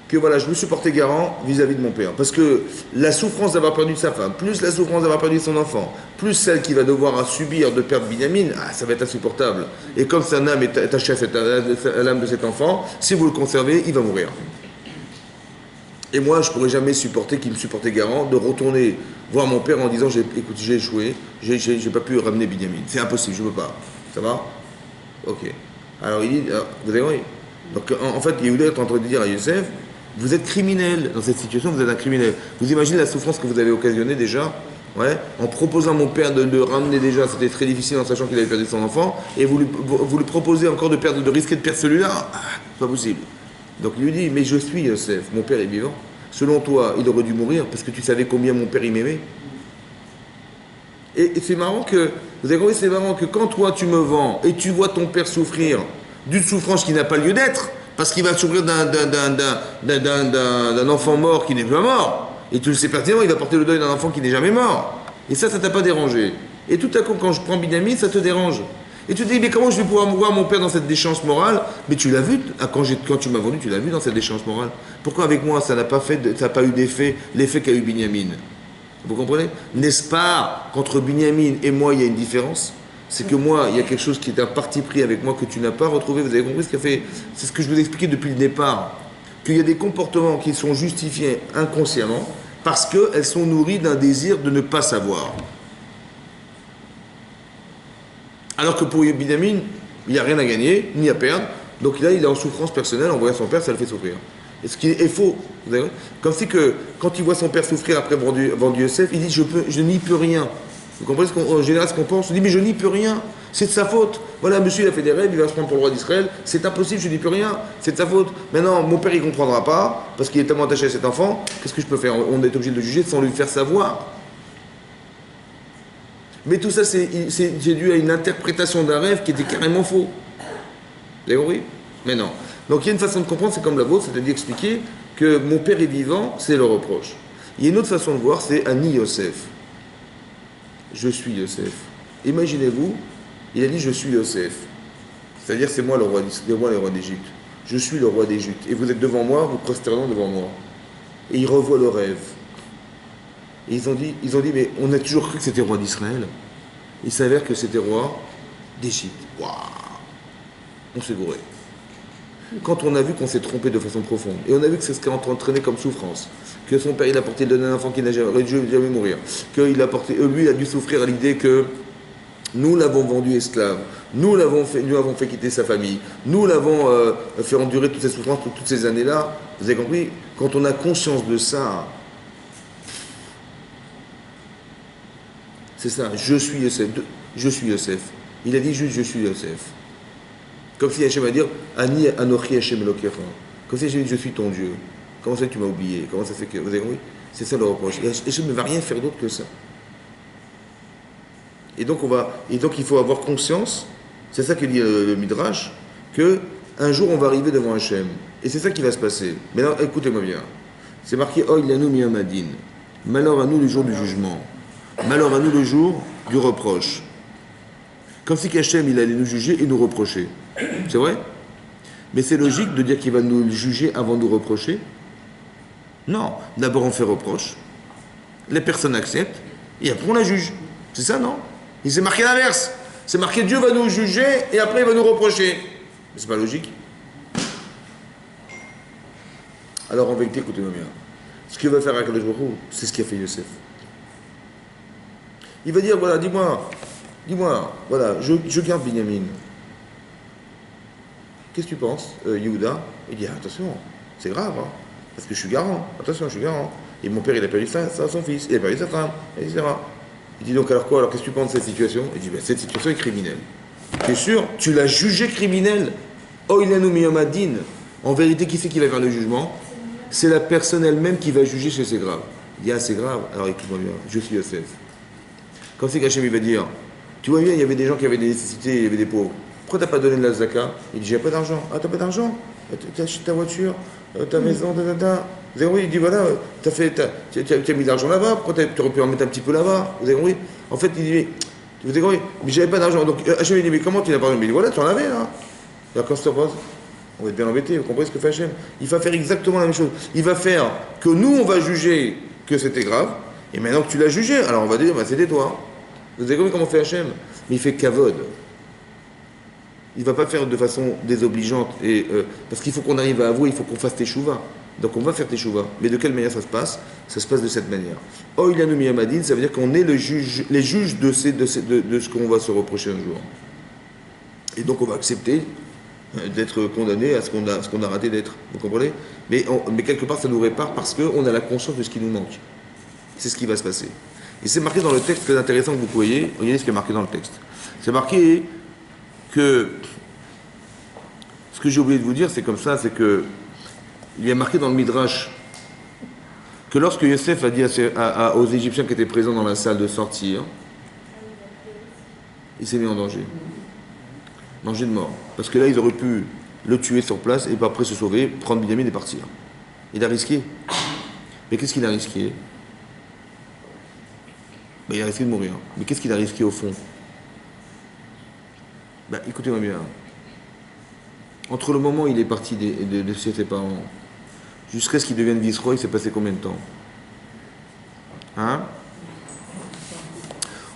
que voilà, je me suis porté garant vis-à-vis de mon père. Parce que la souffrance d'avoir perdu sa femme, plus la souffrance d'avoir perdu son enfant, plus celle qu'il va devoir subir de perdre Binyamin, ça va être insupportable. Et comme sa âme est attachée à l'âme de cet enfant, si vous le conservez, il va mourir. Et moi, je ne pourrais jamais supporter qu'il me supportait garant de retourner voir mon père en disant écoute, j'ai échoué, j'ai pas pu ramener Binyamin. C'est impossible, je ne peux pas. Ça va? Ok. Alors il dit, vous avez compris? Donc en fait, Yehuda est en train de dire à Yosef, vous êtes criminel dans cette situation, vous êtes un criminel. Vous imaginez la souffrance que vous avez occasionnée déjà, ouais, en proposant à mon père de le ramener déjà, c'était très difficile en sachant qu'il avait perdu son enfant, et vous lui proposez encore de risquer de perdre celui-là, pas possible. Donc il lui dit, mais je suis Yosef, mon père est vivant. Selon toi, il aurait dû mourir parce que tu savais combien mon père il m'aimait. Et c'est marrant que, vous avez compris, c'est marrant que quand toi tu me vends et tu vois ton père souffrir d'une souffrance qui n'a pas lieu d'être, parce qu'il va souffrir d'un enfant mort qui n'est pas mort. Et tu le sais pertinemment, il va porter le deuil d'un enfant qui n'est jamais mort. Et ça t'a pas dérangé. Et tout à coup, quand je prends Binyamin, ça te dérange. Et tu te dis, mais comment je vais pouvoir voir mon père dans cette déchéance morale? Mais tu l'as vu, quand tu m'as vendu, tu l'as vu dans cette déchéance morale. Pourquoi avec moi, ça n'a pas eu l'effet qu'a eu Binyamin? Vous comprenez? N'est-ce pas qu'entre Binyamin et moi, il y a une différence? C'est que moi, il y a quelque chose qui est un parti pris avec moi que tu n'as pas retrouvé. Vous avez compris ce qu'a fait? C'est ce que je vous ai expliqué depuis le départ. Qu'il y a des comportements qui sont justifiés inconsciemment parce qu'elles sont nourries d'un désir de ne pas savoir. Alors que pour Binyamin, il n'y a rien à gagner, ni à perdre. Donc là, il est en souffrance personnelle. En voyant son père, ça le fait souffrir. Et ce qui est faux. Vous avez compris? Comme si que, quand il voit son père souffrir après vendu Yosef, il dit je n'y peux rien. Vous comprenez en général ce qu'on pense? On dit mais je n'y peux rien, c'est de sa faute. Voilà, monsieur il a fait des rêves, il va se prendre pour le roi d'Israël, c'est impossible, je n'y peux rien, c'est de sa faute. Maintenant, mon père il ne comprendra pas, parce qu'il est tellement attaché à cet enfant, qu'est-ce que je peux faire? On est obligé de le juger sans lui faire savoir. Mais tout ça, c'est dû à une interprétation d'un rêve qui était carrément faux. Vous avez compris? Mais non. Donc il y a une façon de comprendre, c'est comme la vôtre, c'est-à-dire expliquer que mon père est vivant, c'est le reproche. Il y a une autre façon de voir, c'est Ani Yosef. Je suis Yosef. Imaginez-vous, il a dit je suis Yosef. C'est-à-dire c'est moi le roi d'Égypte. Je suis le roi d'Égypte. Et vous êtes devant moi, vous prosternez devant moi. Et il revoit le rêve. Et ils ont dit, mais on a toujours cru que c'était roi d'Israël. Il s'avère que c'était roi d'Égypte. Waouh! On s'est gouré. Quand on a vu qu'on s'est trompé de façon profonde, et on a vu que c'est ce qui a entraîné comme souffrance, que son père il a porté le donner un enfant qui n'a jamais mourir, qu'il a porté, lui il a dû souffrir à l'idée que Nous l'avons vendu esclave. Nous avons fait quitter sa famille. Nous l'avons fait endurer toutes ces souffrances toutes ces années-là. Vous avez compris? Quand on a conscience de ça, c'est ça. Je suis Yosef. Je suis Yosef. Il a dit juste je suis Yosef. Comme si Hachem va dire Ani Anochi Hachem Elokecha. Comme si Hachem dit je suis ton Dieu. Comment ça tu m'as oublié? Comment ça fait que. Vous avez compris? C'est ça le reproche. Et Hachem ne va rien faire d'autre que ça. Et donc il faut avoir conscience, c'est ça que dit le Midrash, que un jour on va arriver devant Hachem. Et c'est ça qui va se passer. Mais là, écoutez-moi bien. C'est marqué Oy lanu miyom hadin. Malheur à nous le jour du jugement. Malheur à nous le jour du reproche. Comme si Hachem il allait nous juger et nous reprocher. C'est vrai? Mais c'est logique de dire qu'il va nous juger avant de nous reprocher? Non. D'abord on fait reproche, les personnes acceptent, et après on la juge. C'est ça, non? Il s'est marqué l'inverse. C'est marqué Dieu va nous juger et après il va nous reprocher. Mais c'est pas logique. Alors en vérité, écoutez-moi bien. Ce qu'il va faire avec le Baruch, c'est ce qu'a fait Yosef. Il va dire, voilà, dis-moi, voilà, je garde Binyamin. Qu'est-ce que tu penses, Yehuda? Il dit, attention, c'est grave, hein, parce que je suis garant. Attention, je suis garant. Et mon père, il a perdu son fils, il a perdu sa femme, etc. Il dit donc alors quoi? Alors qu'est-ce que tu penses de cette situation? Il dit ben, cette situation est criminelle. Tu es sûr? Tu l'as jugé criminel. Oilanu miyom hadin. En vérité, qui c'est qui va faire le jugement? C'est la personne elle-même qui va juger si c'est grave. Il dit ah c'est grave. Alors écoute-moi bien, je suis Yosef. Quand c'est qu'Hachem il va dire, tu vois bien, il y avait des gens qui avaient des nécessités, il y avait des pauvres. Pourquoi t'as pas donné de la zaka? Il dit j'ai pas d'argent. Ah t'as pas d'argent? T'as acheté ta voiture, ta maison, Vous avez compris? Il dit voilà, tu as mis de l'argent là-bas, pourquoi tu aurais pu en mettre un petit peu là-bas? Vous avez compris? En fait, il dit, vous avez compris? Mais j'avais pas d'argent. Donc Hachem il dit mais comment tu n'as pas d'argent? Mais il dit voilà, tu en avais là. Alors quand ça se passe, on va être bien embêté, vous comprenez ce que fait Hachem? Il va faire exactement la même chose. Il va faire que nous on va juger que c'était grave, et maintenant que tu l'as jugé, alors on va dire bah, c'était toi. Vous avez compris comment fait Hachem? Mais il fait kavod. Il ne va pas faire de façon désobligeante, parce qu'il faut qu'on arrive à avouer, il faut qu'on fasse teshuva. Donc on va faire teshuva. Mais de quelle manière ça se passe? Ça se passe de cette manière. Oilanu miyom hadin, ça veut dire qu'on est les juges de ce qu'on va se reprocher un jour. Et donc on va accepter d'être condamné à ce qu'on a raté d'être. Vous comprenez? Mais quelque part ça nous répare parce qu'on a la conscience de ce qui nous manque. C'est ce qui va se passer. Et c'est marqué dans le texte très intéressant que vous voyez. Regardez ce qui est marqué dans le texte. C'est marqué que ce que j'ai oublié de vous dire, c'est comme ça, c'est que il y a marqué dans le Midrash que lorsque Yosef a dit aux Égyptiens qui étaient présents dans la salle de sortir, il s'est mis en danger. Danger de mort. Parce que là, ils auraient pu le tuer sur place et après se sauver, prendre Binyamin et partir. Il a risqué. Mais qu'est-ce qu'il a risqué? Il a risqué de mourir. Mais qu'est-ce qu'il a risqué au fond? Écoutez-moi bien. Entre le moment où il est parti de ses parents jusqu'à ce qu'il devienne vice-roi, il s'est passé combien de temps? Hein?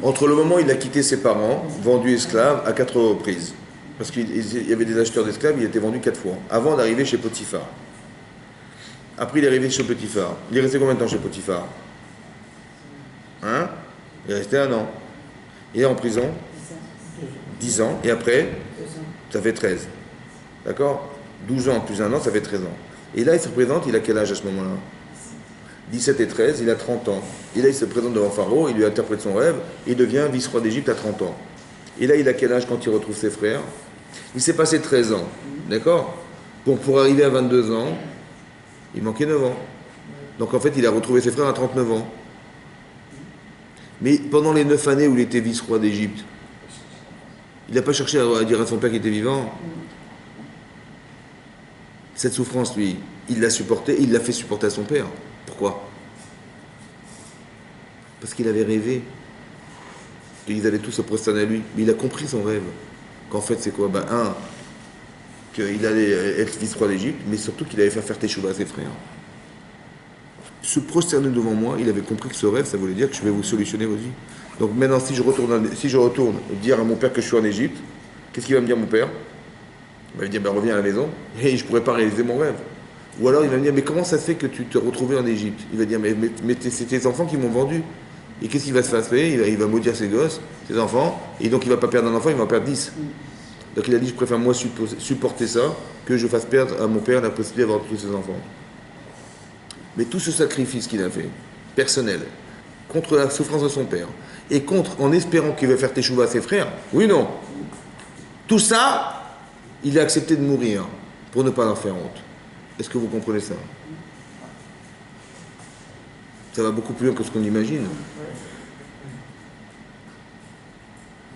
Entre le moment où il a quitté ses parents, vendu esclave à 4 reprises, parce qu'il y avait des acheteurs d'esclaves, il a été vendu 4 fois, avant d'arriver chez Potiphar. Après, il est arrivé chez Potiphar. Il est resté combien de temps chez Potiphar? Hein? Il est resté 1 an. Il est en prison 10 ans, et après, ça fait 13. D'accord? 12 ans plus 1 an, ça fait 13 ans. Et là, il se présente, il a quel âge à ce moment-là? 17 et 13, il a 30 ans. Et là, il se présente devant Pharaon, il lui interprète son rêve, et il devient vice-roi d'Égypte à 30 ans. Et là, il a quel âge quand il retrouve ses frères? Il s'est passé 13 ans. D'accord? Pour arriver à 22 ans, il manquait 9 ans. Donc en fait, il a retrouvé ses frères à 39 ans. Mais pendant les 9 années où il était vice-roi d'Égypte, il n'a pas cherché à dire à son père qu'il était vivant. Cette souffrance, lui, il l'a supportée, il l'a fait supporter à son père. Pourquoi? Parce qu'il avait rêvé qu'ils allaient tous se prosterner à lui. Mais il a compris son rêve. Qu'en fait, c'est quoi? Qu'il allait être vice-roi d'Égypte, mais surtout qu'il allait faire teshuva à ses frères. Se prosterner devant moi, il avait compris que ce rêve, ça voulait dire que je vais vous solutionner vos vies. Donc maintenant, si je retourne dire à mon père que je suis en Égypte, qu'est-ce qu'il va me dire mon père? Il va me dire, reviens à la maison, et je ne pourrais pas réaliser mon rêve. Ou alors il va me dire, mais comment ça se fait que tu te retrouvais en Égypte? Il va dire, mais c'est tes enfants qui m'ont vendu. Et qu'est-ce qui va se passer? Il va maudire ses gosses, ses enfants, et donc il va pas perdre un enfant, il va en perdre 10. Donc il a dit, je préfère moi supporter ça, que je fasse perdre à mon père la possibilité d'avoir tous ses enfants. Mais tout ce sacrifice qu'il a fait, personnel, contre la souffrance de son père, et contre, en espérant qu'il va faire teshuva à ses frères, oui ou non? Tout ça, il a accepté de mourir pour ne pas leur faire honte. Est-ce que vous comprenez ça? Ça va beaucoup plus loin que ce qu'on imagine.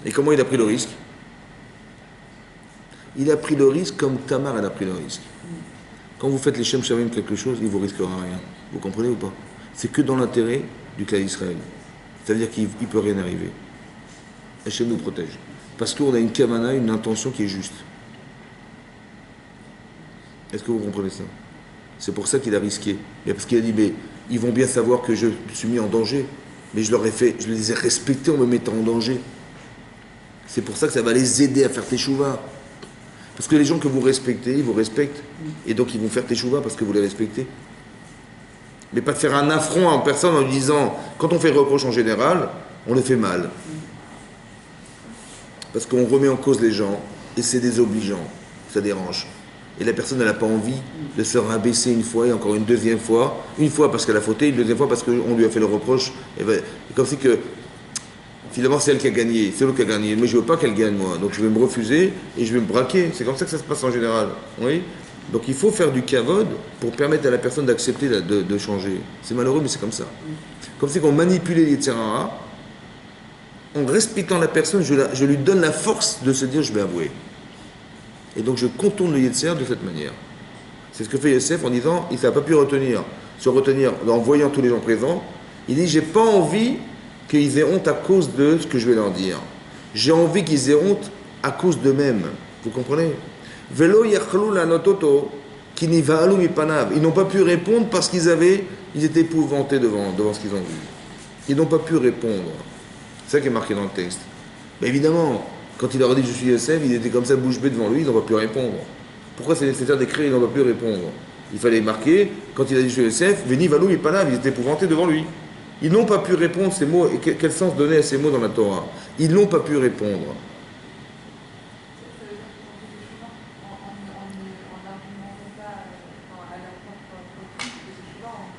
Et comment il a pris le risque? Il a pris le risque comme Tamar elle a pris le risque. Quand vous faites les Shem Shamim quelque chose, il ne vous risquera rien. Vous comprenez ou pas? C'est que dans l'intérêt du clan d'Israël. C'est-à-dire qu'il ne peut rien arriver. Hachem nous protège. Parce qu'on a une kavana, une intention qui est juste. Est-ce que vous comprenez ça? C'est pour ça qu'il a risqué. Mais parce qu'il a dit, mais ils vont bien savoir que je me suis mis en danger. Mais je les ai respectés en me mettant en danger. C'est pour ça que ça va les aider à faire teshuva. Parce que les gens que vous respectez, ils vous respectent. Et donc ils vont faire teshuva parce que vous les respectez. Mais pas de faire un affront en personne en lui disant, quand on fait reproche en général, on le fait mal. Parce qu'on remet en cause les gens, et c'est désobligeant, ça dérange. Et la personne, elle n'a pas envie de se rabaisser une fois, et encore une deuxième fois. Une fois parce qu'elle a fauté, une deuxième fois parce qu'on lui a fait le reproche. Et comme si que, finalement, c'est elle qui a gagné, c'est l'autre qui a gagné. Mais je ne veux pas qu'elle gagne, moi. Donc je vais me refuser, et je vais me braquer. C'est comme ça que ça se passe en général. Oui. Donc il faut faire du kavod pour permettre à la personne d'accepter de changer. C'est malheureux, mais c'est comme ça. Comme si qu'on manipulait les Yetzirah, en respectant la personne, je lui donne la force de se dire je vais avouer. Et donc je contourne le Yetzirah de cette manière. C'est ce que fait Yosef en disant, il n'a pas pu se retenir en voyant tous les gens présents. Il dit, j'ai pas envie qu'ils aient honte à cause de ce que je vais leur dire. J'ai envie qu'ils aient honte à cause d'eux-mêmes. Vous comprenez? Velo yachlou la nototo qui n'y va alou mipanav. Ils n'ont pas pu répondre parce qu'ils étaient épouvantés devant ce qu'ils ont vu. Ils n'ont pas pu répondre. C'est ça qui est marqué dans le texte. Mais évidemment, quand il leur a dit je suis Yosef, il était comme ça bouche bée devant lui, ils n'ont pas pu répondre. Pourquoi c'est nécessaire d'écrire, ils n'ont pas pu répondre? Il fallait marquer, quand il a dit je suis Yosef, Veni valou mipanav, ils étaient épouvantés devant lui. Ils n'ont pas pu répondre ces mots. Et quel sens donner à ces mots dans la Torah? Ils n'ont pas pu répondre.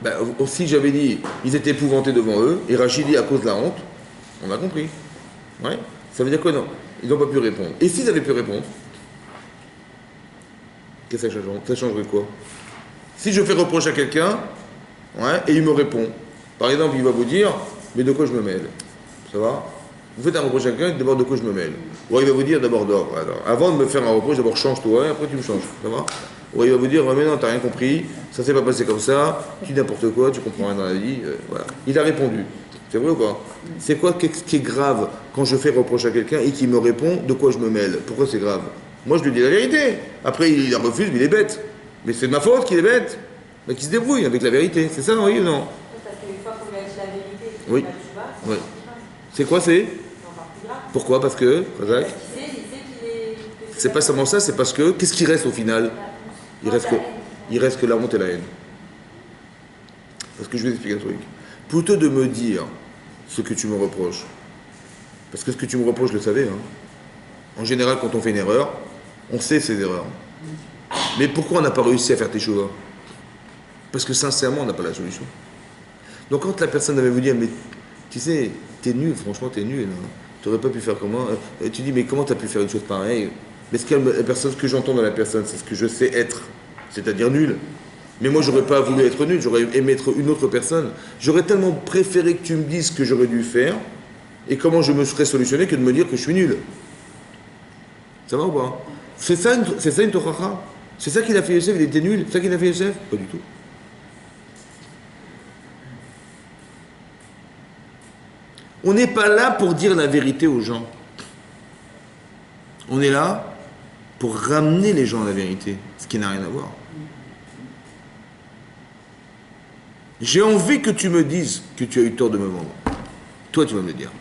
Ben, si j'avais dit, ils étaient épouvantés devant eux, et Rachid dit à cause de la honte, on a compris. Ouais. Ça veut dire quoi? Non, ils n'ont pas pu répondre. Et s'ils avaient pu répondre, qu'est-ce que ça changerait? Ça changerait quoi? Si je fais reproche à quelqu'un, ouais, et il me répond, par exemple, il va vous dire, mais de quoi je me mêle? Ça va? Vous faites un reproche à quelqu'un, d'abord de quoi je me mêle? Ou il va vous dire d'abord d'or. Avant de me faire un reproche, d'abord change-toi, et après tu me changes. Ça va? Ou il va vous dire, mais non, t'as rien compris, ça s'est pas passé comme ça, tu dis n'importe quoi, tu comprends rien dans la vie, voilà. Il a répondu. C'est vrai ou pas? C'est quoi qui est grave quand je fais reproche à quelqu'un et qu'il me répond de quoi je me mêle? Pourquoi c'est grave? Moi je lui dis la vérité. Après il la refuse, mais il est bête. Mais c'est de ma faute qu'il est bête. Mais qu'il se débrouille avec la vérité. C'est ça, oui ou non? Parce qu'une fois qu'on lui a dit la vérité, c'est oui. pas du bas, Oui. C'est quoi c'est? encore plus grave. Pourquoi? Parce que, Razak, Il sait qu'il est. c'est pas seulement ça, c'est parce que, qu'est-ce qui reste au final? Il reste que la honte et la haine. Parce que je vais vous expliquer un truc. Plutôt de me dire ce que tu me reproches, parce que ce que tu me reproches, je le savais. Hein. En général, quand on fait une erreur, on sait ses erreurs. Mais pourquoi on n'a pas réussi à faire tes choses? Parce que sincèrement, on n'a pas la solution. Donc quand la personne avait vous dire, mais tu sais, t'es nul, franchement, t'es nul. Hein. Tu n'aurais pas pu faire comment? Et tu dis, mais comment tu as pu faire une chose pareille? Mais ce que j'entends dans la personne, c'est ce que je sais être, c'est-à-dire nul. Mais moi, j'aurais pas voulu être nul, j'aurais aimé être une autre personne. J'aurais tellement préféré que tu me dises ce que j'aurais dû faire et comment je me serais solutionné que de me dire que je suis nul. Ça va ou pas? C'est ça une Torah. C'est ça qu'il a fait Yosef, il était nul. C'est ça qu'il a fait Yosef? Pas du tout. On n'est pas là pour dire la vérité aux gens. On est là pour ramener les gens à la vérité, ce qui n'a rien à voir. J'ai envie que tu me dises que tu as eu tort de me vendre. Toi, tu vas me le dire.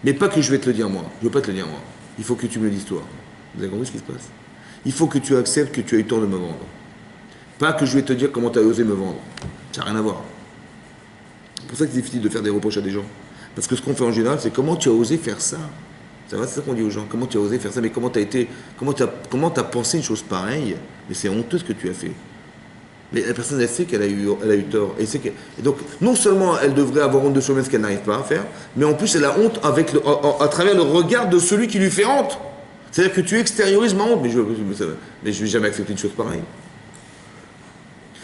Mais pas que je vais te le dire moi. Je ne veux pas te le dire moi. Il faut que tu me le dises toi. Vous avez compris ce qui se passe? Il faut que tu acceptes que tu as eu tort de me vendre. Pas que je vais te dire comment tu as osé me vendre. Ça n'a rien à voir. C'est pour ça que c'est difficile de faire des reproches à des gens. Parce que ce qu'on fait en général, c'est comment tu as osé faire ça. Ça va, c'est ça qu'on dit aux gens. Comment tu as osé faire ça, mais comment comment t'as pensé une chose pareille. Mais c'est honteux ce que tu as fait. Mais la personne, elle sait qu'elle a eu tort. Et donc, non seulement elle devrait avoir honte de soi-même, ce qu'elle n'arrive pas à faire, mais en plus, elle a honte à travers le regard de celui qui lui fait honte. C'est-à-dire que tu extériorises ma honte. Mais je ne vais jamais accepter une chose pareille.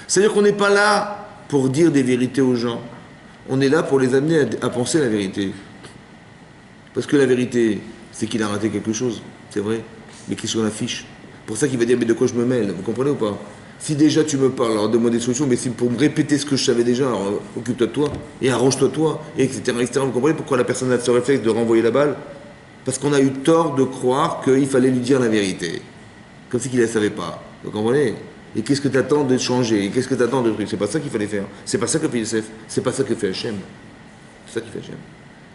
C'est-à-dire qu'on n'est pas là pour dire des vérités aux gens. On est là pour les amener à penser la vérité. Parce que la vérité, c'est qu'il a raté quelque chose. C'est vrai. Mais qu'est-ce qu'on affiche? Pour ça qu'il va dire, mais de quoi je me mêle? Vous comprenez ou pas? Si déjà tu me parles, alors donne-moi des solutions, mais si pour me répéter ce que je savais déjà, alors occupe-toi de toi, et arrange-toi toi, et etc., etc. Vous comprenez pourquoi la personne a ce réflexe de renvoyer la balle? Parce qu'on a eu tort de croire qu'il fallait lui dire la vérité. Comme si qu'il ne la savait pas. Vous comprenez? Et qu'est-ce que tu attends de changer? Et qu'est-ce que tu attends de trucs? C'est pas ça qu'il fallait faire. C'est pas ça que fait Youssef. C'est pas ça que fait Hachem. C'est ça qu'il fait Hachem.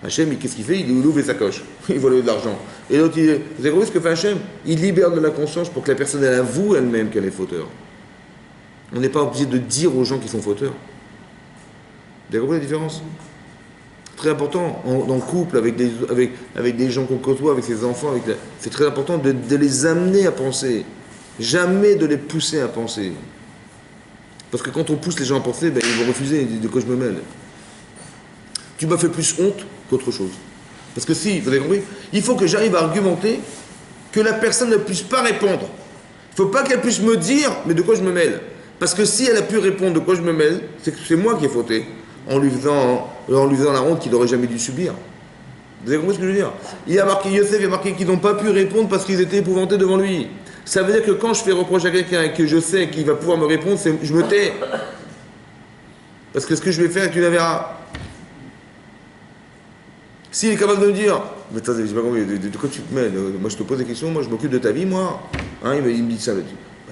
Hachem, qu'est-ce qu'il fait? Il ouvre sa coche. Il vole de l'argent. Et l'autre, vous avez compris ce que fait Hachem? Il libère de la conscience pour que la personne, elle avoue elle-même qu'elle est fauteur. On n'est pas obligé de dire aux gens qu'ils sont fauteurs. Vous avez compris la différence? Très important, dans le couple, avec des gens qu'on côtoie, avec ses enfants, c'est très important de les amener à penser. Jamais de les pousser à penser. Parce que quand on pousse les gens à penser, ben, ils vont refuser, ils disent de quoi je me mêle. Tu m'as fait plus honte qu'autre chose. Parce que si, vous avez compris, il faut que j'arrive à argumenter que la personne ne puisse pas répondre. Il ne faut pas qu'elle puisse me dire, mais de quoi je me mêle. Parce que si elle a pu répondre de quoi je me mêle, c'est que c'est moi qui ai fauté, en lui faisant la honte qu'il n'aurait jamais dû subir. Vous avez compris ce que je veux dire? Il a marqué, Yosef, il a marqué qu'ils n'ont pas pu répondre parce qu'ils étaient épouvantés devant lui. Ça veut dire que quand je fais reproche à quelqu'un et que je sais qu'il va pouvoir me répondre, je me tais. Parce que ce que je vais faire, tu la verras. S'il est capable de me dire, mais attends, je sais pas compris, de quoi tu te mets? Moi je te pose des questions, moi je m'occupe de ta vie, moi. Hein, il me dit ça.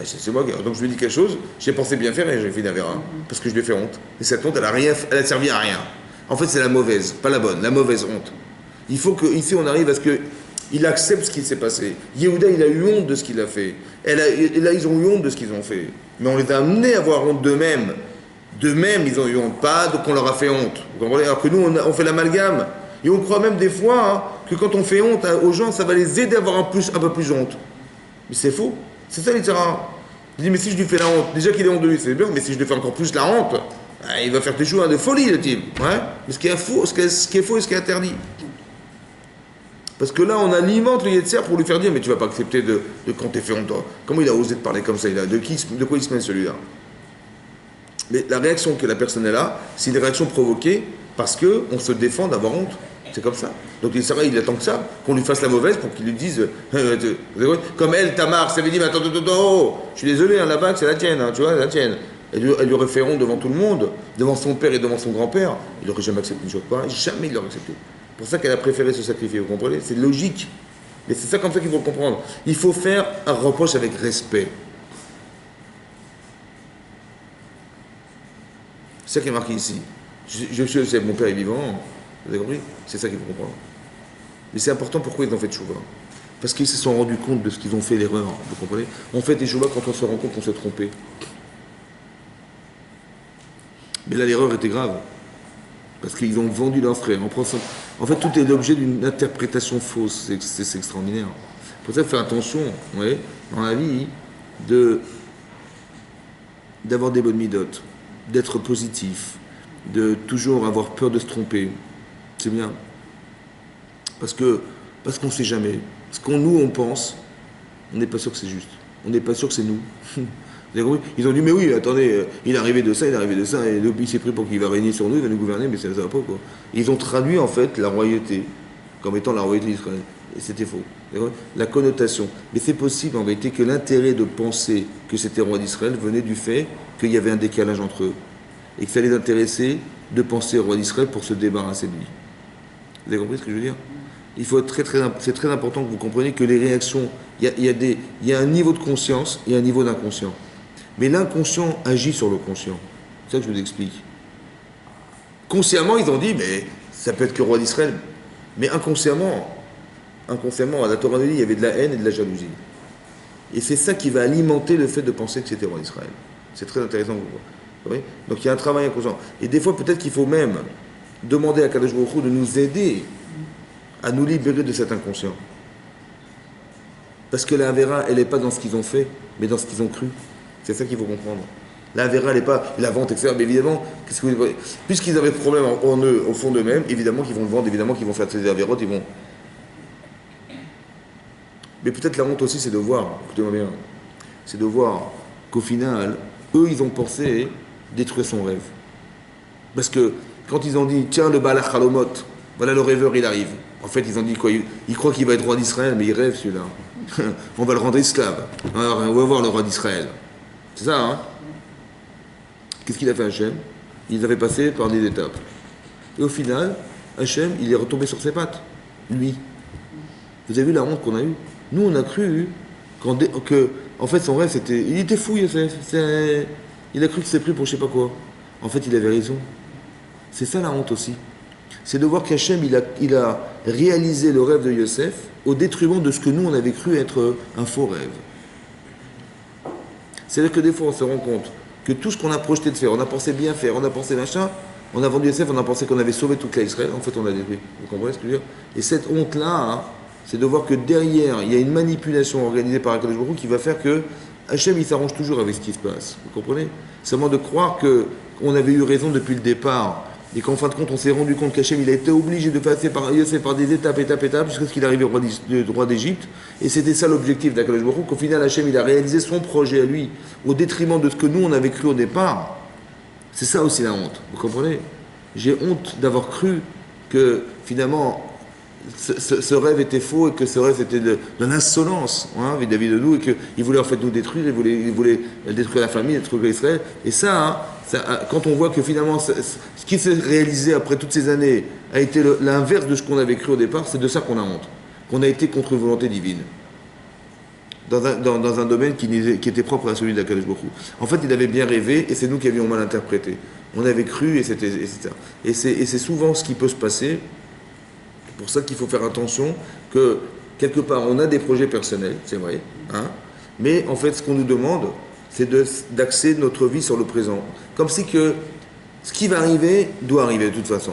C'est moi, donc je lui dis quelque chose, j'ai pensé bien faire et j'ai fait Navera, parce que je lui ai fait honte. Et cette honte, elle a servi à rien. En fait, c'est la mauvaise, pas la bonne, la mauvaise honte. Il faut qu'ici on arrive à ce qu'il accepte ce qui s'est passé. Yehuda, il a eu honte de ce qu'il a fait. Et là, ils ont eu honte de ce qu'ils ont fait. Mais on les a amenés à avoir honte d'eux-mêmes. D'eux-mêmes, ils ont eu honte, pas qu'on leur a fait honte. Vous comprenez? Alors que nous, on fait l'amalgame. Et on croit même des fois hein, que quand on fait honte aux gens, ça va les aider à avoir un peu plus honte. Mais c'est faux. C'est ça l'Itzhara. Il dit, mais si je lui fais la honte, déjà qu'il est honte de lui, c'est bien, mais si je lui fais encore plus la honte, il va faire des choses de folie, le type. Ouais. Mais ce qui est faux et ce qui est interdit. Parce que là, on alimente le Yetzer pour lui faire dire, mais tu vas pas accepter de quand t'es fait honte. Comment il a osé te parler comme ça? De quoi il se met celui-là? Mais la réaction que la personne est là, c'est une réaction provoquée parce qu'on se défend d'avoir honte. C'est comme ça. Donc il attend que ça, qu'on lui fasse la mauvaise pour qu'il lui dise, comme elle, Tamar, ça veut dire, attends, oh, je suis désolé, hein, la bague c'est la tienne, hein, tu vois, la tienne. Elle lui aurait fait honte devant tout le monde, devant son père et devant son grand-père. Il n'aurait jamais accepté une chose pareille, jamais il l'aurait accepté. C'est pour ça qu'elle a préféré se sacrifier, vous comprenez? C'est logique. Mais c'est ça comme ça qu'il faut le comprendre. Il faut faire un reproche avec respect. C'est ça qui est marqué ici. Je sais, mon père est vivant. Vous avez compris? C'est ça qu'il faut comprendre. Mais c'est important pourquoi ils ont fait tchouva. Parce qu'ils se sont rendus compte de ce qu'ils ont fait, l'erreur. Vous comprenez? On fait des tchouva quand on se rend compte qu'on s'est trompé. Mais là, l'erreur était grave. Parce qu'ils ont vendu leur frère. En fait, tout est l'objet d'une interprétation fausse. C'est extraordinaire. Pour ça, faire attention, vous voyez, dans la vie, d'avoir des bonnes midotes, d'être positif, de toujours avoir peur de se tromper. C'est bien. Parce qu'on ne sait jamais. Parce qu'on on pense, on n'est pas sûr que c'est juste. On n'est pas sûr que c'est nous. Vous avez compris? Ils ont dit, mais oui, attendez, il est arrivé de ça, et il s'est pris pour qu'il va régner sur nous, il va nous gouverner, mais ça ne va pas, quoi. Ils ont traduit, en fait, la royauté comme étant la royauté d'Israël. Et c'était faux. La connotation. Mais c'est possible, en vérité, que l'intérêt de penser que c'était roi d'Israël venait du fait qu'il y avait un décalage entre eux. Et que ça les intéressait de penser au roi d'Israël pour se débarrasser de lui. Vous avez compris ce que je veux dire? Il faut être c'est très important que vous compreniez que les réactions, il y a un niveau de conscience et un niveau d'inconscient. Mais l'inconscient agit sur le conscient. C'est ça que je vous explique. Consciemment, ils ont dit, mais ça peut être que roi d'Israël. Mais inconsciemment, à la Torah de dit, il y avait de la haine et de la jalousie. Et c'est ça qui va alimenter le fait de penser que c'était roi d'Israël. C'est très intéressant. Vous voyez? Donc il y a un travail inconscient. Et des fois, peut-être qu'il faut même demander à Kadosh Baruch Hu de nous aider à nous libérer de cet inconscient. Parce que la Avera, elle n'est pas dans ce qu'ils ont fait, mais dans ce qu'ils ont cru. C'est ça qu'il faut comprendre. La Avera, elle n'est pas la vente, etc. Mais évidemment, puisqu'ils avaient problème en eux, au fond d'eux-mêmes, évidemment qu'ils vont le vendre, évidemment qu'ils vont faire ces Avérotes, ils vont. Mais peut-être la honte aussi, c'est de voir, écoutez-moi bien, c'est de voir qu'au final, eux, ils ont pensé détruire son rêve. Parce que quand ils ont dit, tiens, le Baal Halomot, voilà le rêveur, il arrive. En fait, ils ont dit quoi? Il croit qu'il va être roi d'Israël, mais il rêve celui-là. On va le rendre esclave. Alors, on va voir le roi d'Israël. C'est ça, hein? Qu'est-ce qu'il a fait Hachem? Il avait passé par des étapes. Et au final, Hachem, il est retombé sur ses pattes. Lui. Vous avez vu la honte qu'on a eue? Nous, on a cru que, en fait, son rêve, c'était... Il était fou, Yosef. Il a cru que c'était pris pour je sais pas quoi. En fait, il avait raison. C'est ça la honte aussi. C'est de voir qu'Hachem, il a réalisé le rêve de Yosef au détriment de ce que nous, on avait cru être un faux rêve. C'est-à-dire que des fois, on se rend compte que tout ce qu'on a projeté de faire, on a pensé bien faire, on a pensé machin, on a vendu Yosef, on a pensé qu'on avait sauvé toute l'Israël, en fait, on a détruit. Vous comprenez ce que je veux dire? Et cette honte-là, hein, c'est de voir que derrière, il y a une manipulation organisée par Akadosh Baruch Hu qui va faire que Hachem, il s'arrange toujours avec ce qui se passe. Vous comprenez? Seulement de croire qu'on avait eu raison depuis le départ et qu'en fin de compte, on s'est rendu compte qu'Hachem, il a été obligé de passer par Yosef par des étapes, jusqu'à ce qu'il arrive au roi d'Égypte. Et c'était ça l'objectif d'Akadosh Baruch Hu, qu'au final, Hachem, il a réalisé son projet à lui au détriment de ce que nous, on avait cru au départ. C'est ça aussi la honte. Vous comprenez? J'ai honte d'avoir cru que finalement, ce rêve était faux et que ce rêve était de l'insolence vis-à-vis de nous et qu'il voulait en fait nous détruire, il voulait détruire la famille, détruire Israël. Et ça, quand on voit que finalement ce qui s'est réalisé après toutes ces années a été l'inverse de ce qu'on avait cru au départ, c'est de ça qu'on a honte, qu'on a été contre une volonté divine. Dans un domaine qui était propre à celui d'Akadosh Baruch Hu. En fait, il avait bien rêvé et c'est nous qui avions mal interprété. On avait cru et c'était etc. Et c'est souvent ce qui peut se passer. C'est pour ça qu'il faut faire attention que, quelque part, on a des projets personnels, c'est vrai, hein, mais en fait, ce qu'on nous demande, c'est d'axer notre vie sur le présent. Comme si que ce qui va arriver doit arriver de toute façon.